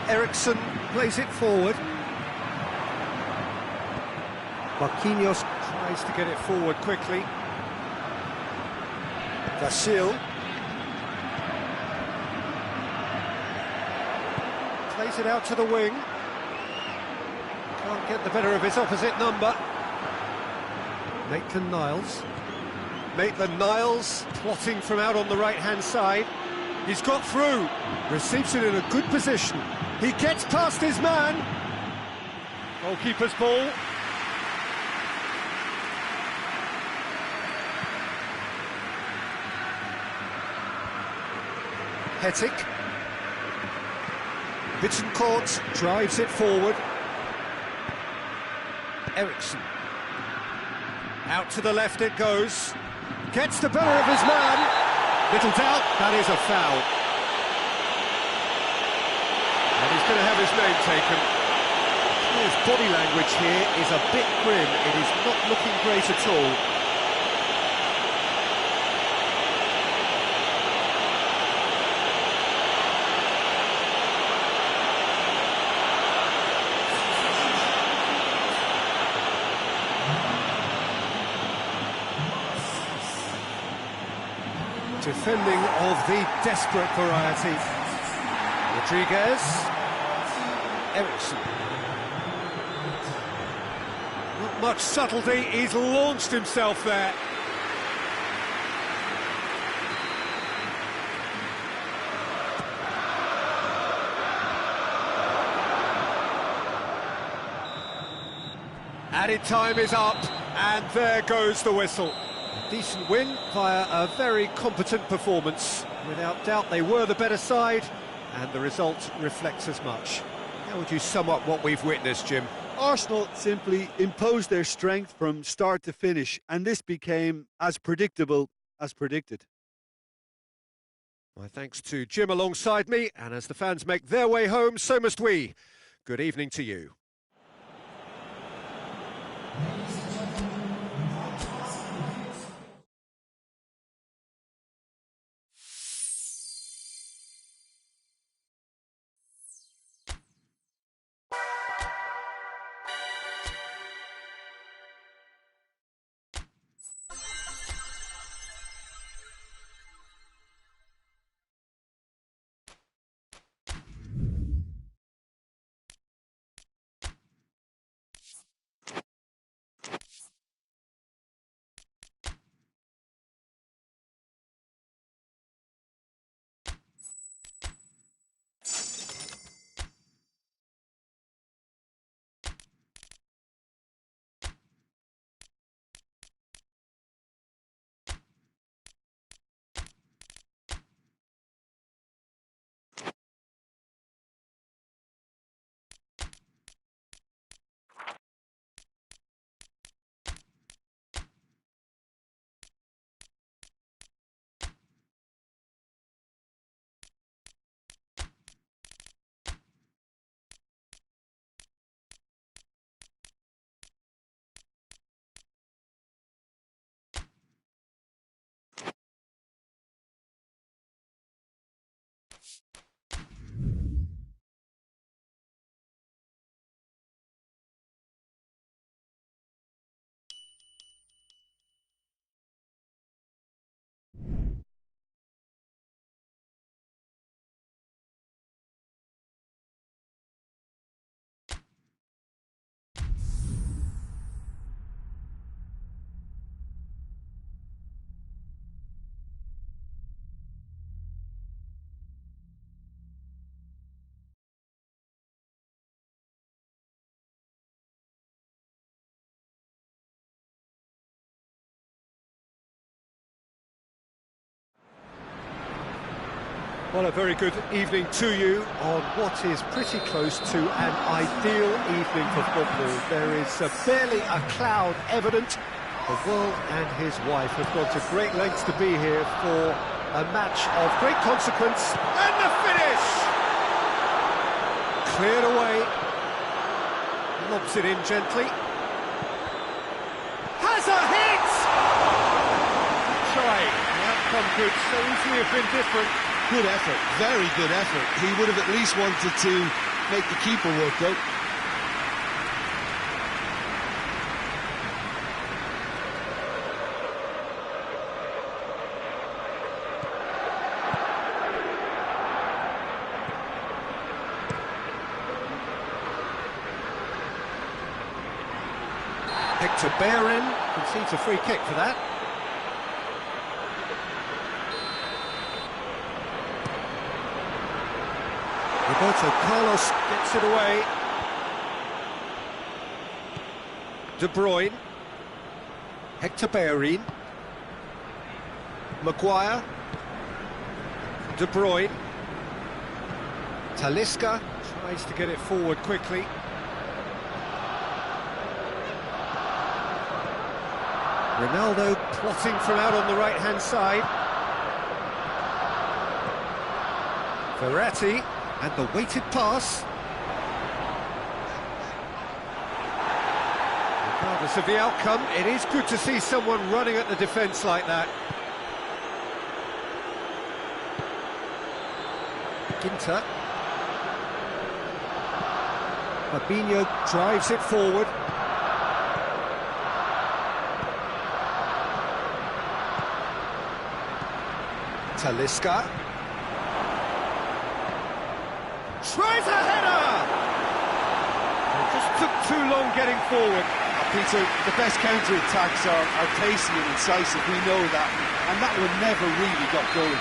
[SPEAKER 1] Ericsson plays it forward. Marquinhos tries to get it forward quickly. Vasil. Plays it out to the wing. Can't get the better of his opposite number. Maitland-Niles. Maitland-Niles plotting from out on the right-hand side. He's got through. Receives it in a good position. He gets past his man. Goalkeeper's ball. Hetic. Bittencourt drives it forward. Ericsson. Out to the left it goes. Gets the better of his man. Little doubt, that is a foul. And he's going to have his name taken. His body language here is a bit grim. It is not looking great at all. Defending of the desperate variety. Rodriguez. Ericsson. Not much subtlety, he's launched himself there. Added time is up, and there goes the whistle. Decent win via a very competent performance. Without doubt, they were the better side, and the result reflects as much. How would you sum up what we've witnessed, Jim?
[SPEAKER 2] Arsenal simply imposed their strength from start to finish, and this became as predictable as predicted.
[SPEAKER 1] My thanks to Jim alongside me, and as the fans make their way home, so must we. Good evening to you. Well, a very good evening to you on what is pretty close to an ideal evening for football. There is barely a cloud evident. The world and his wife have gone to great lengths to be here for a match of great consequence. And the finish! Cleared away. Lobs it in gently. Has a hit! Try. The outcome could so easily have been different.
[SPEAKER 2] Good effort, very good effort. He would have at least wanted to make the keeper work, though.
[SPEAKER 1] Hector Bellerin concedes a free kick for that. Roberto Carlos gets it away. De Bruyne. Hector Bellerin. Maguire. De Bruyne. Talisca tries to get it forward quickly. Ronaldo plotting from out on the right-hand side. Verratti. And the weighted pass. Regardless of the outcome, it is good to see someone running at the defence like that. Ginter. Fabinho drives it forward. Talisca. Tries a header! It just took too long getting forward.
[SPEAKER 3] Peter, the best counter-attacks are pacey and incisive, we know that, and that one never really got going.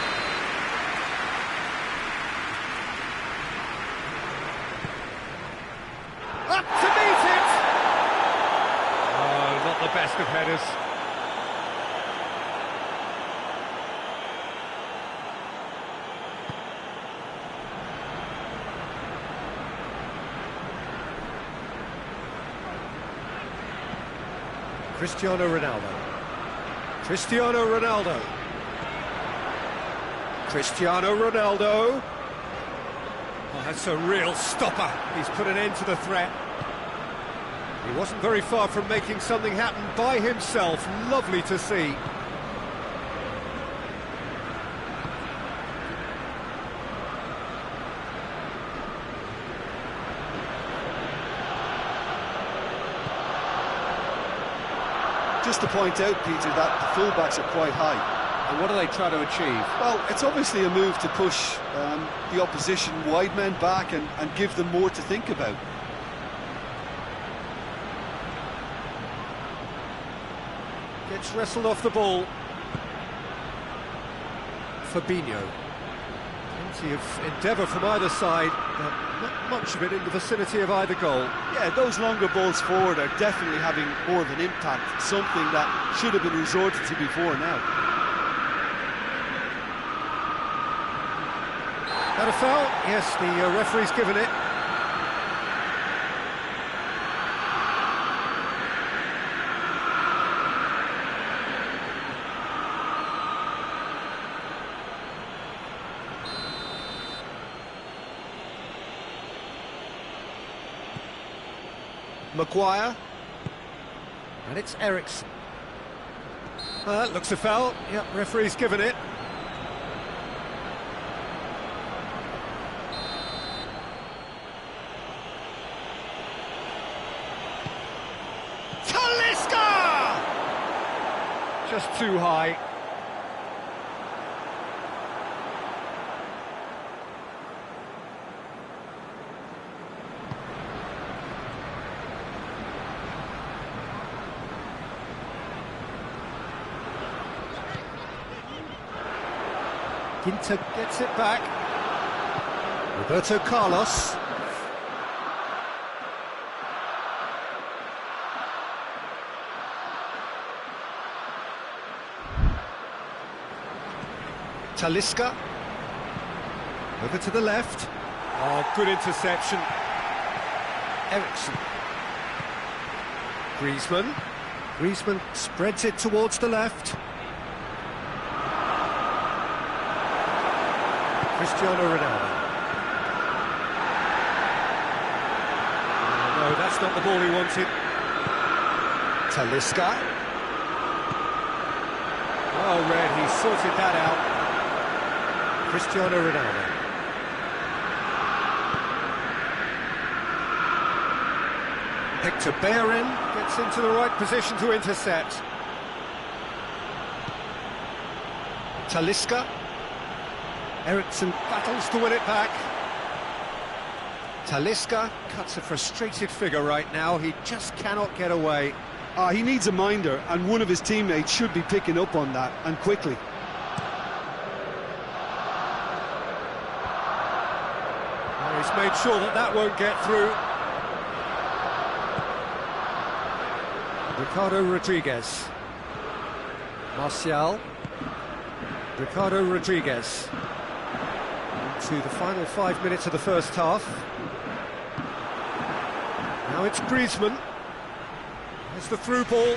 [SPEAKER 1] Up to meet it! Oh, not the best of headers. Cristiano Ronaldo. Cristiano Ronaldo. Cristiano Ronaldo. Oh, that's a real stopper. He's put an end to the threat. He wasn't very far from making something happen by himself. Lovely to see.
[SPEAKER 3] Just to point out, Peter, that the fullbacks are quite high.
[SPEAKER 1] And what do they try to achieve?
[SPEAKER 3] Well, it's obviously a move to push the opposition wide men back and give them more to think about.
[SPEAKER 1] Gets wrestled off the ball. Fabinho. Plenty of endeavour from either side, but not much of it in the vicinity of either goal.
[SPEAKER 3] Yeah, those longer balls forward are definitely having more of an impact, something that should have been resorted to before now.
[SPEAKER 1] That a foul? Yes, the referee's given it. Maguire, and it's Eriksen. Looks a foul. Yep, referee's given it. just too high. Ginter gets it back. Roberto Carlos. Talisca. Over to the left. Oh, good interception. Ericsson. Griezmann. Griezmann spreads it towards the left. Cristiano Ronaldo. No, that's not the ball he wanted. Talisca. Oh, Red, he sorted that out. Cristiano Ronaldo. Hector Bellerin gets into the right position to intercept. Talisca. Ericsson battles to win it back. Talisca cuts a frustrated figure right now. He just cannot get away.
[SPEAKER 2] He needs a minder, and one of his teammates should be picking up on that, and quickly.
[SPEAKER 1] He's made sure that that won't get through. Ricardo Rodriguez. Martial. Ricardo Rodriguez. To the final 5 minutes of the first half. Now it's Griezmann. There's the through ball.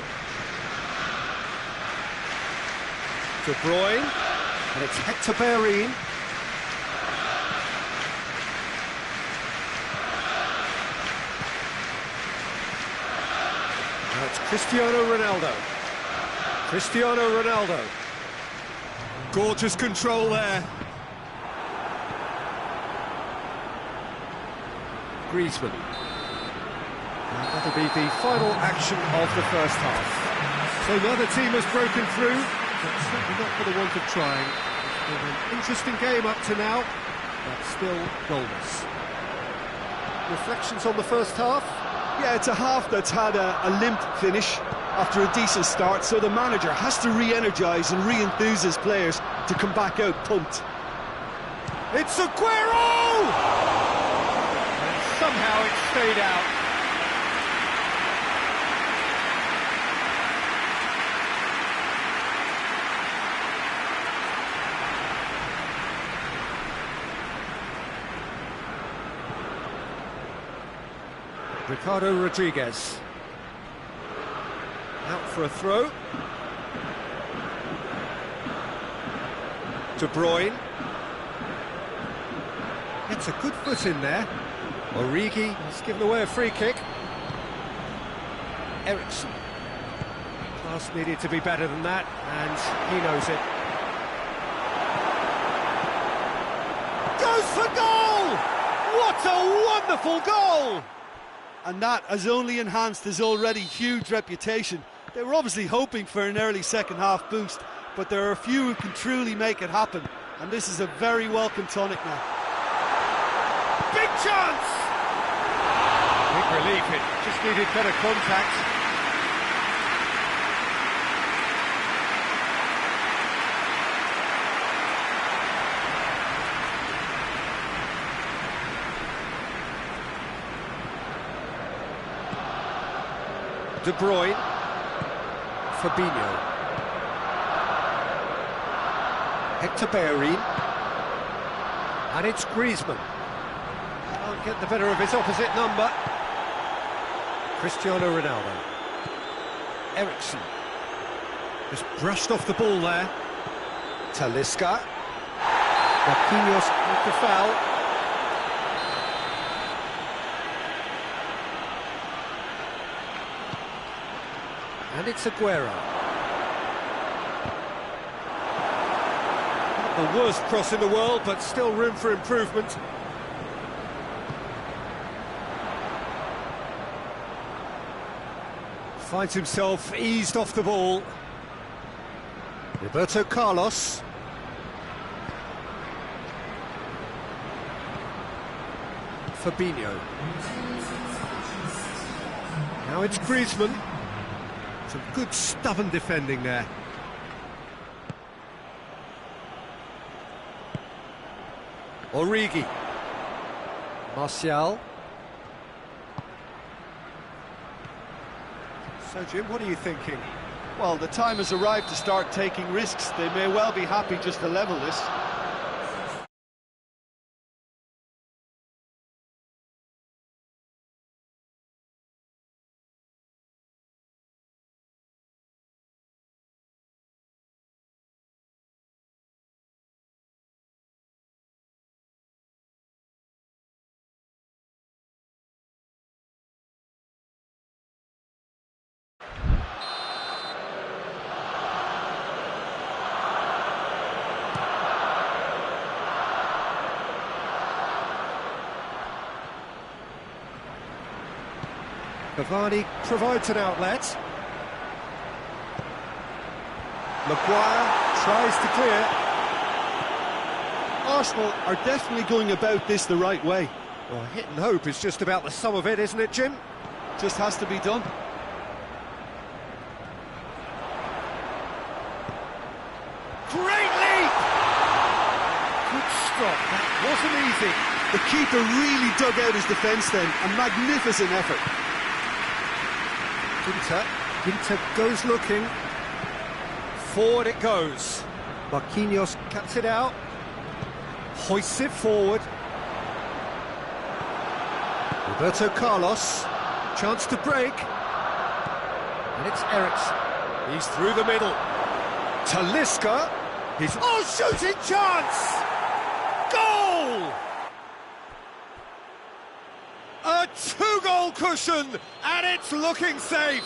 [SPEAKER 1] De Bruyne. And it's Hector Bellerin. Now it's Cristiano Ronaldo. Cristiano Ronaldo. Gorgeous control there. Griezmann. And that'll be the final action of the first half. So the other team has broken through, but certainly not for the want of trying. It's been an interesting game up to now, but still goalless. Reflections on the first half?
[SPEAKER 2] Yeah, it's a half that's had a limp finish after a decent start, so the manager has to re-energise and re-enthuse his players to come back out pumped.
[SPEAKER 1] It's Aguero! Somehow it stayed out. Ricardo Rodriguez. Out for a throw. De Bruyne. Gets a good foot in there. Origi has given away a free kick. Ericsson. Class needed to be better than that, and he knows it. Goes for goal! What a wonderful goal!
[SPEAKER 2] And that has only enhanced his already huge reputation. They were obviously hoping for an early second half boost, but there are a few who can truly make it happen, and this is a very welcome tonic now.
[SPEAKER 1] Big chance! Big relief, it just needed better contact. De Bruyne. Fabinho. Hector Bellerin. And it's Griezmann. Can't get the better of his opposite number. Cristiano Ronaldo. Ericsson. Just brushed off the ball there. Talisca. Marquinhos with the foul. And it's Aguero. Not the worst cross in the world, but still room for improvement. Finds himself eased off the ball. Roberto Carlos. Fabinho. Now it's Griezmann. Some good stubborn defending there. Origi. Martial. So, Jim, what are you thinking?
[SPEAKER 2] Well, the time has arrived to start taking risks. They may well be happy just to level this.
[SPEAKER 1] Cavani provides an outlet. Maguire tries to clear.
[SPEAKER 2] Arsenal are definitely going about this the right way.
[SPEAKER 1] Well, hit and hope is just about the sum of it, isn't it, Jim?
[SPEAKER 2] Just has to be done.
[SPEAKER 1] Great leap! Good stop, that wasn't easy.
[SPEAKER 2] The keeper really dug out his defence then. A magnificent effort.
[SPEAKER 1] Ginter goes looking. Forward it goes. Marquinhos cuts it out. Hoists it forward. Roberto Carlos. Chance to break. And it's Eriksen. He's through the middle. Talisca. He's... Oh, shooting chance! Goal! A two-goal cushion, and it's looking safe.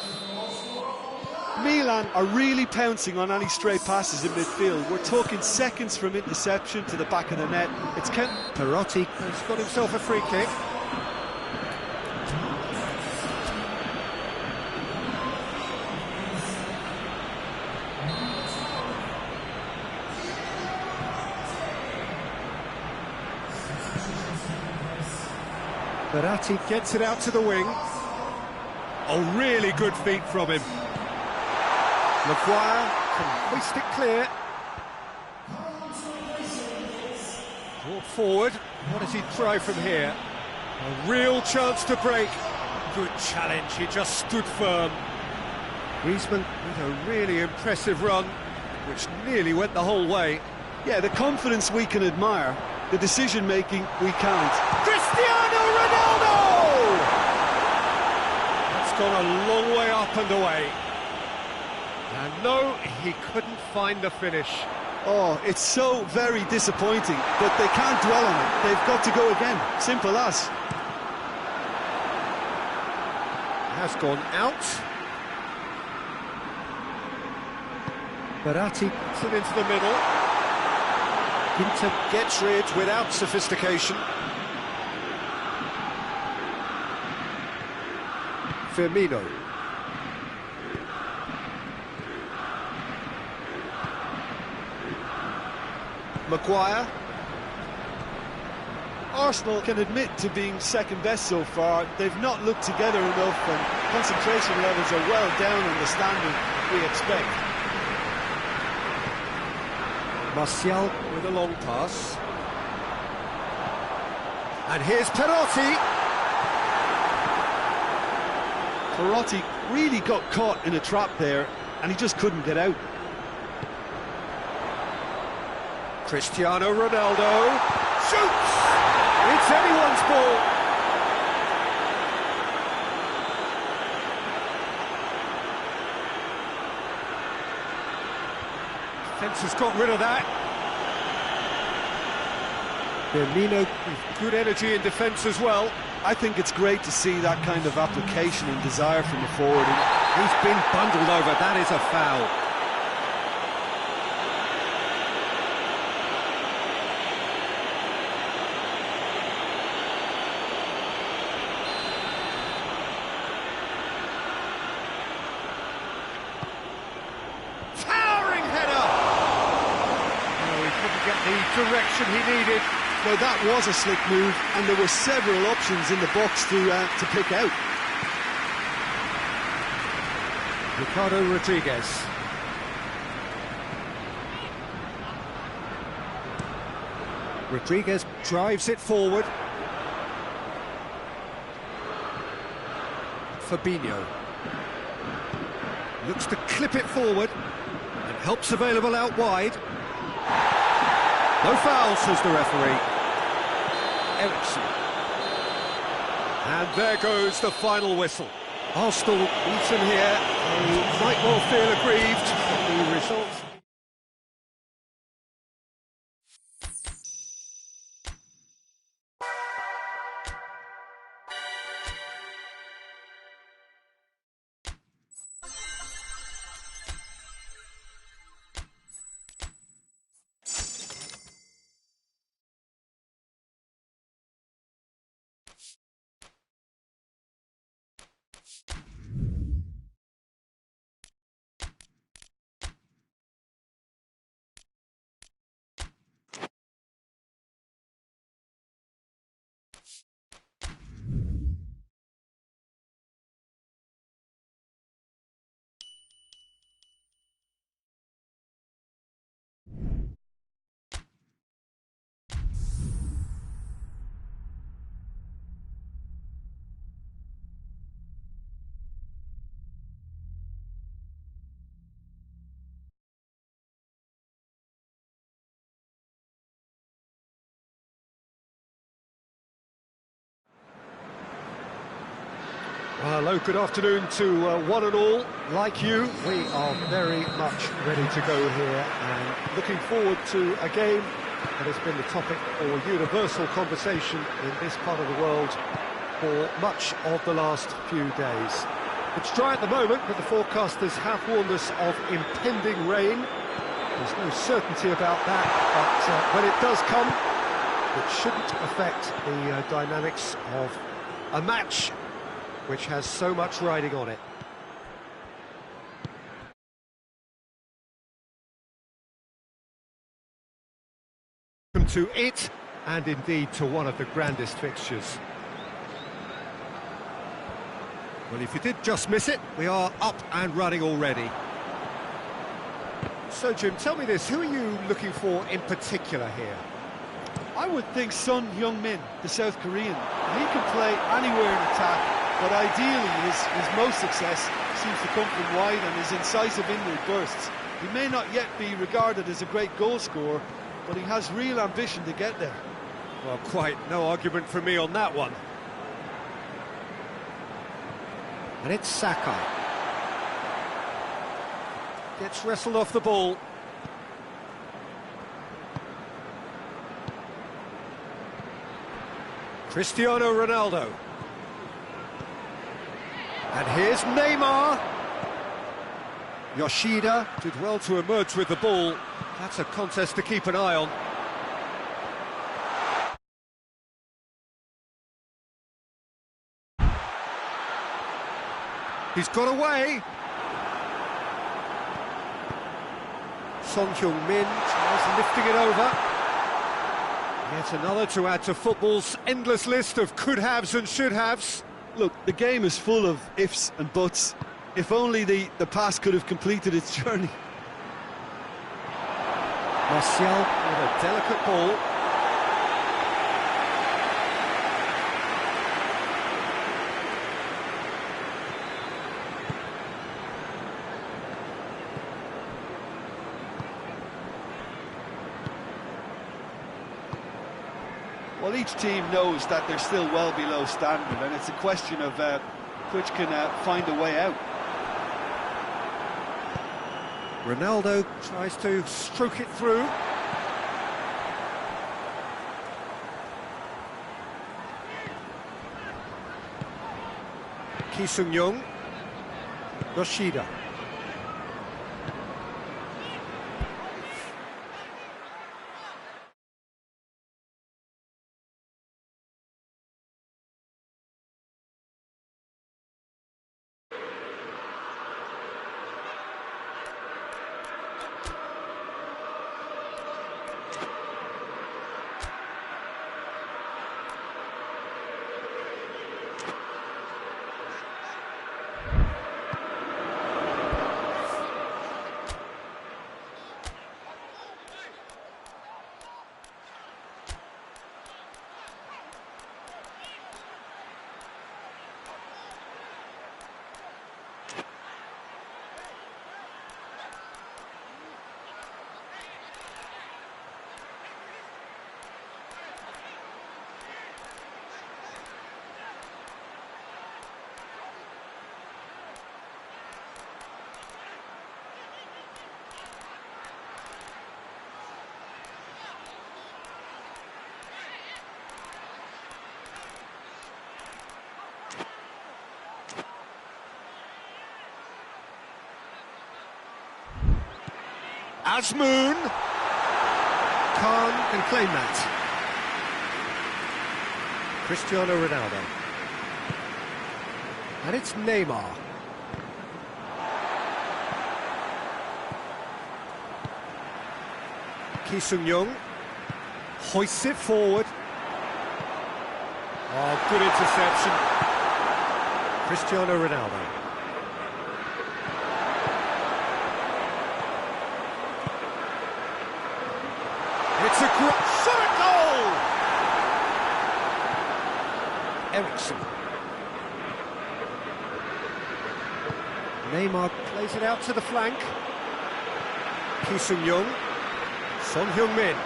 [SPEAKER 2] Milan are really pouncing on any stray passes in midfield. We're talking seconds from interception to the back of the net. It's
[SPEAKER 1] Perotti has got himself a free kick. Verratti gets it out to the wing. Oh, really good feet from him. Maguire can hoist it clear. Brought forward. What does he try from here? A real chance to break. Good challenge, he just stood firm. Griezmann with a really impressive run, which nearly went the whole way.
[SPEAKER 2] Yeah, the confidence we can admire, the decision-making we can't.
[SPEAKER 1] Cristiano Ronaldo! That's gone a long way up and away. And no, he couldn't find the finish.
[SPEAKER 2] Oh, it's so very disappointing, but they can't dwell on it. They've got to go again. Simple as.
[SPEAKER 1] Has gone out. Verratti puts it into the middle. Ginter gets rid without sophistication. Firmino. Maguire.
[SPEAKER 2] Arsenal can admit to being second best so far. They've not looked together enough, and concentration levels are well down on the standard we expect.
[SPEAKER 1] Martial with a long pass. And here's Perotti.
[SPEAKER 2] Perotti really got caught in a trap there, and he just couldn't get out.
[SPEAKER 1] Cristiano Ronaldo shoots! It's anyone's ball. Defence has got rid of that. Firmino with good energy in defence as well.
[SPEAKER 2] I think it's great to see that kind of application and desire from the forward.
[SPEAKER 1] He's been bundled over, that is a foul. Towering header! the direction he needed.
[SPEAKER 2] Now that was a slick move, and there were several options in the box to pick out.
[SPEAKER 1] Ricardo Rodriguez. Rodriguez drives it forward. Fabinho looks to clip it forward, and help's available out wide. No foul, says the referee. Eriksson. And there goes the final whistle. Arsenal beaten here. They might well feel aggrieved at the result. Well, hello, good afternoon to one and all. Like you, we are very much ready to go here and looking forward to a game that has been the topic or universal conversation in this part of the world for much of the last few days. It's dry at the moment, but the forecasters have warned us of impending rain. There's no certainty about that, but when it does come, it shouldn't affect the dynamics of a match which has so much riding on it. Welcome to it, and indeed to one of the grandest fixtures. Well, if you did just miss it, we are up and running already. So, Jim, tell me this, who are you looking for in particular here?
[SPEAKER 2] I would think Son Heung-min, the South Korean. He can play anywhere in attack, but ideally his most success seems to come from wide and his incisive inward bursts. He may not yet be regarded as a great goal scorer, but he has real ambition to get there.
[SPEAKER 1] Well, quite no argument from me on that one. And it's Saka. Gets wrestled off the ball. Cristiano Ronaldo. And here's Neymar. Yoshida did well to emerge with the ball. That's a contest to keep an eye on. He's got away. Son Heung-min tries lifting it over. Yet another to add to football's endless list of could-haves and should-haves.
[SPEAKER 2] Look, the game is full of ifs and buts. If only the pass could have completed its journey.
[SPEAKER 1] Martial with a delicate ball.
[SPEAKER 2] Well, each team knows that they're still well below standard, and it's a question of which can find a way out.
[SPEAKER 1] Ronaldo tries to stroke it through. Ki Sung-young. Yoshida. Azmoun. Khan can claim that. Cristiano Ronaldo. And it's Neymar. Ki Sung-young hoists it forward. Oh, good interception. Cristiano Ronaldo. It's a great shot goal! Ericsson. Neymar plays it out to the flank. Ki Sung-young. Son Heung-min.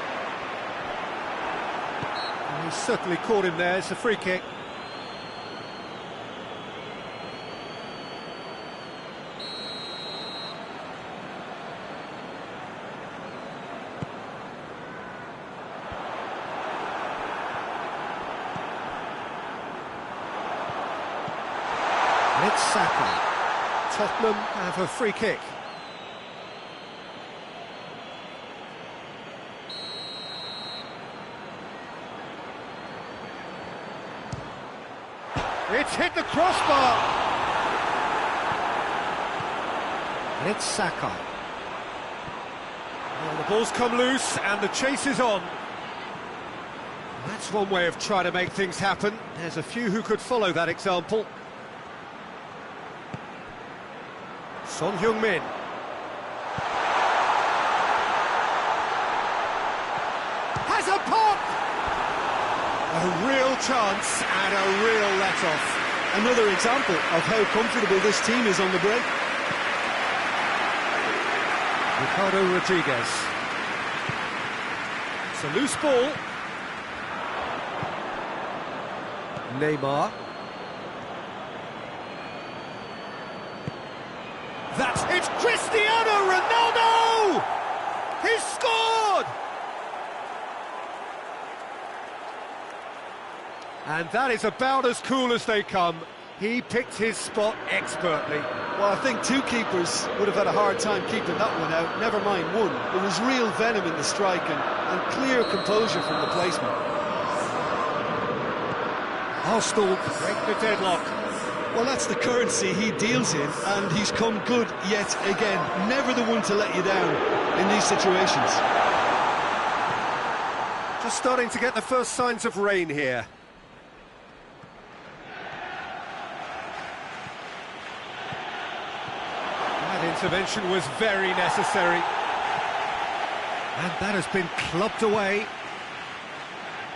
[SPEAKER 1] He certainly caught him there. It's a free kick. And it's Saka. Tottenham have a free kick. It's hit the crossbar. And it's Saka. Well, the ball's come loose and the chase is on. That's one way of trying to make things happen. There's a few who could follow that example. Son Heung-min. Has a pop! A real chance and a real let-off.
[SPEAKER 2] Another example of how comfortable this team is on the break.
[SPEAKER 1] Ricardo Rodriguez. It's a loose ball. Neymar. That's it's Cristiano Ronaldo! He's scored! And that is about as cool as they come. He picked his spot expertly.
[SPEAKER 2] Well, I think two keepers would have had a hard time keeping that one out, never mind one. There was real venom in the strike and clear composure from the placement.
[SPEAKER 1] Arsenal break the deadlock.
[SPEAKER 2] Well, that's the currency he deals in, and he's come good yet again. Never the one to let you down in these situations.
[SPEAKER 1] Just starting to get the first signs of rain here. That intervention was very necessary. And that has been clubbed away.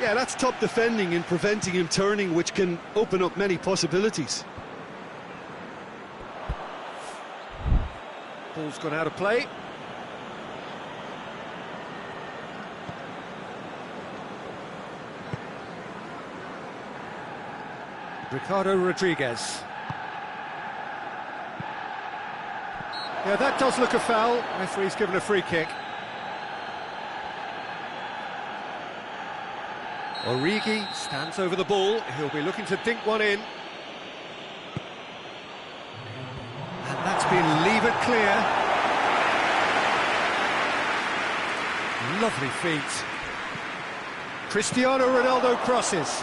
[SPEAKER 2] Yeah, that's top defending and preventing him turning, which can open up many possibilities.
[SPEAKER 1] Ball's gone out of play. Ricardo Rodriguez. Yeah, that does look a foul. Referee's given a free kick. Origi stands over the ball. He'll be looking to dink one in. And that's been levered clear. Lovely feet. Cristiano Ronaldo crosses.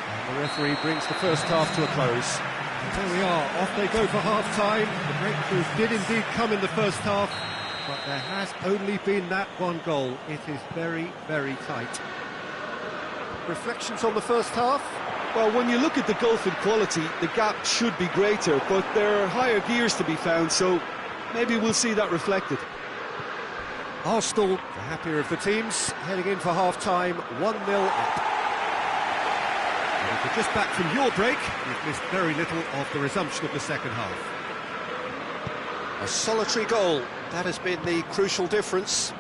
[SPEAKER 1] And the referee brings the first half to a close. And there we are, off they go for half-time. The breakthrough did indeed come in the first half, but there has only been that one goal. It is very, very tight. Reflections on the first half?
[SPEAKER 2] Well, when you look at the gulf in quality, the gap should be greater, but there are higher gears to be found, so maybe we'll see that reflected.
[SPEAKER 1] Arsenal, the happier of the teams, heading in for half-time, 1-0 up. And if you're just back from your break, you've missed very little of the resumption of the second half. A solitary goal, that has been the crucial difference.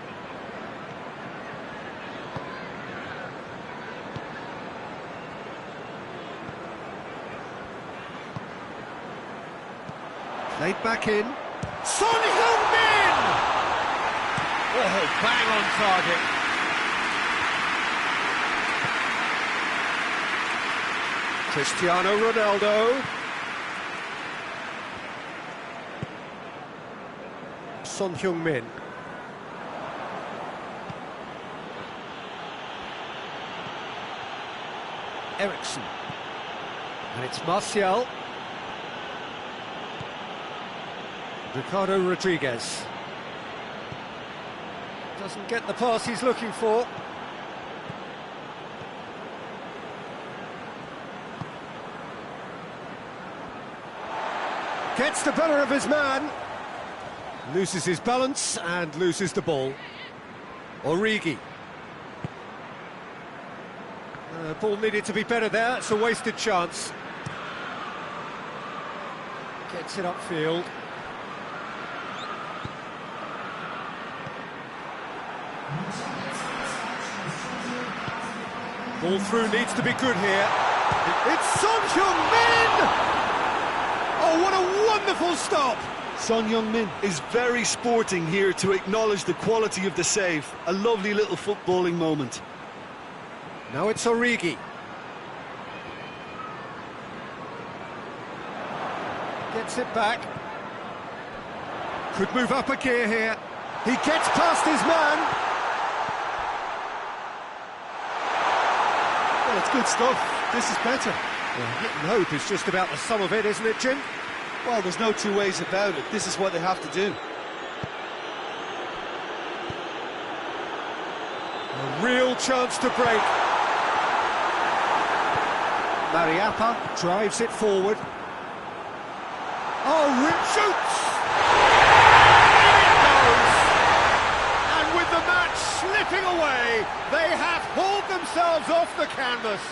[SPEAKER 1] Played back in. Son Heung-min! Oh, bang on target. Cristiano Ronaldo. Min. Eriksson. And it's Martial. Ricardo Rodriguez. Doesn't get the pass he's looking for. Gets the better of his man. Loses his balance and loses the ball. Origi. Ball needed to be better there, it's a wasted chance. Gets it upfield. Ball through needs to be good here. It's Min! Oh, what a wonderful stop!
[SPEAKER 2] Son Heung-min is very sporting here to acknowledge the quality of the save. A lovely little footballing moment.
[SPEAKER 1] Now it's Origi. Gets it back. Could move up a gear here. He gets past his man.
[SPEAKER 2] Well, it's good stuff. This is better.
[SPEAKER 1] Well, hitting hope is just about the sum of it, isn't it, Jim?
[SPEAKER 2] Well, there's no two ways about it. This is what they have to do.
[SPEAKER 1] A real chance to break. Mariappa drives it forward. Oh, shoots! In it goes! And with the match slipping away, they have hauled themselves off the canvas.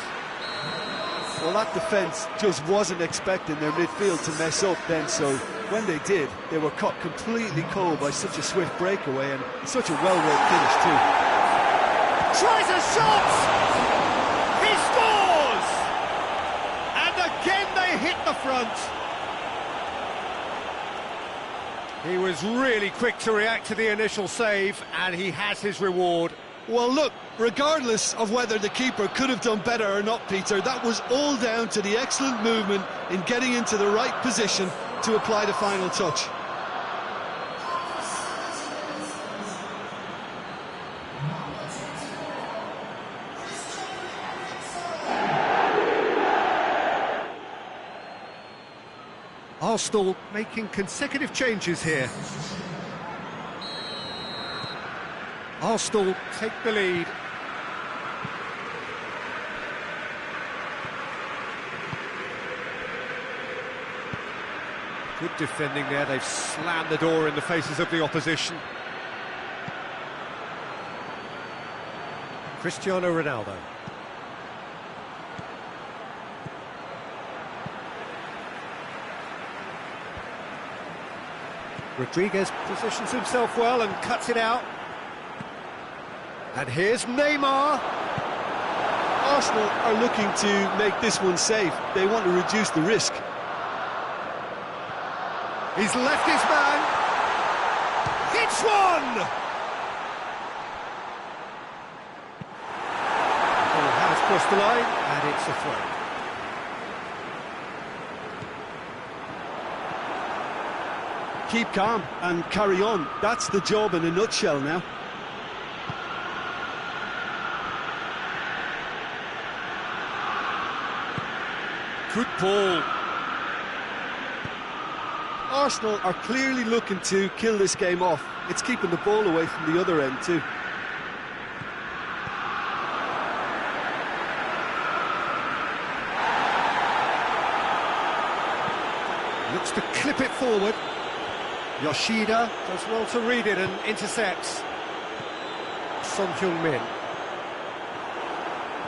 [SPEAKER 3] Well, that defence just wasn't expecting their midfield to mess up then, so when they did, they were caught completely cold by such a swift breakaway and such a well-worked finish too.
[SPEAKER 1] Tries a shot! He scores! And again they hit the front. He was really quick to react to the initial save, and he has his reward.
[SPEAKER 2] Well, look, regardless of whether the keeper could have done better or not, Peter, that was all down to the excellent movement in getting into the right position to apply the final touch.
[SPEAKER 1] Arsenal making consecutive changes here. Arsenal take the lead. Good defending there, they've slammed the door in the faces of the opposition. Cristiano Ronaldo. Rodriguez positions himself well and cuts it out. And here's Neymar.
[SPEAKER 2] Arsenal are looking to make this one safe. They want to reduce the risk.
[SPEAKER 1] He's left his man. Hits one! Ball has crossed the line, and it's a throw.
[SPEAKER 2] Keep calm and carry on. That's the job in a nutshell now.
[SPEAKER 1] Good ball.
[SPEAKER 2] Arsenal are clearly looking to kill this game off. It's keeping the ball away from the other end too.
[SPEAKER 1] Looks to clip it forward. Yoshida does well to read it and intercepts. Son Heung-min.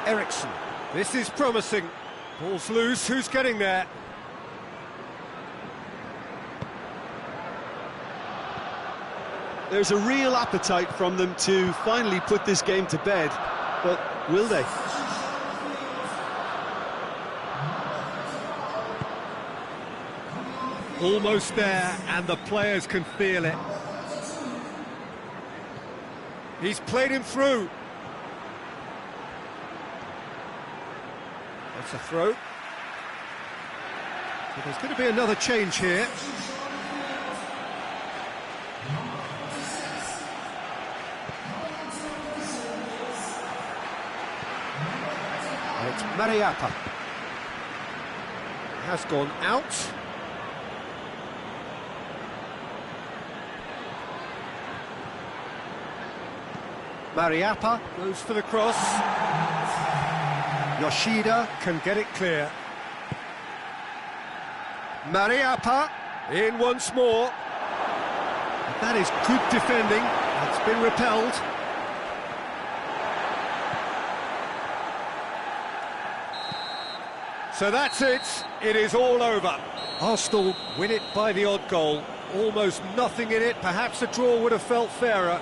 [SPEAKER 1] Eriksson. This is promising. Ball's loose, who's getting there?
[SPEAKER 2] There's a real appetite from them to finally put this game to bed, but will they?
[SPEAKER 1] Almost there, and the players can feel it. He's played him through. That's a throw. But there's going to be another change here. Mariappa. Has gone out. Mariappa goes for the cross. Yoshida can get it clear. Mariappa in once more. That is good defending. It's been repelled. So that's it. It is all over. Arsenal win it by the odd goal. Almost nothing in it. Perhaps a draw would have felt fairer.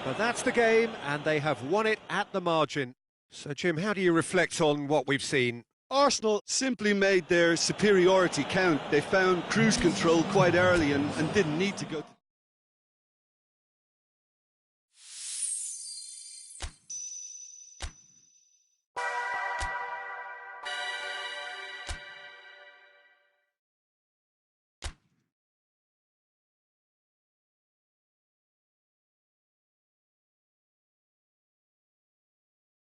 [SPEAKER 1] But that's the game, and they have won it at the margin. So, Jim, how do you reflect on what we've seen?
[SPEAKER 2] Arsenal simply made their superiority count. They found cruise control quite early and didn't need to go...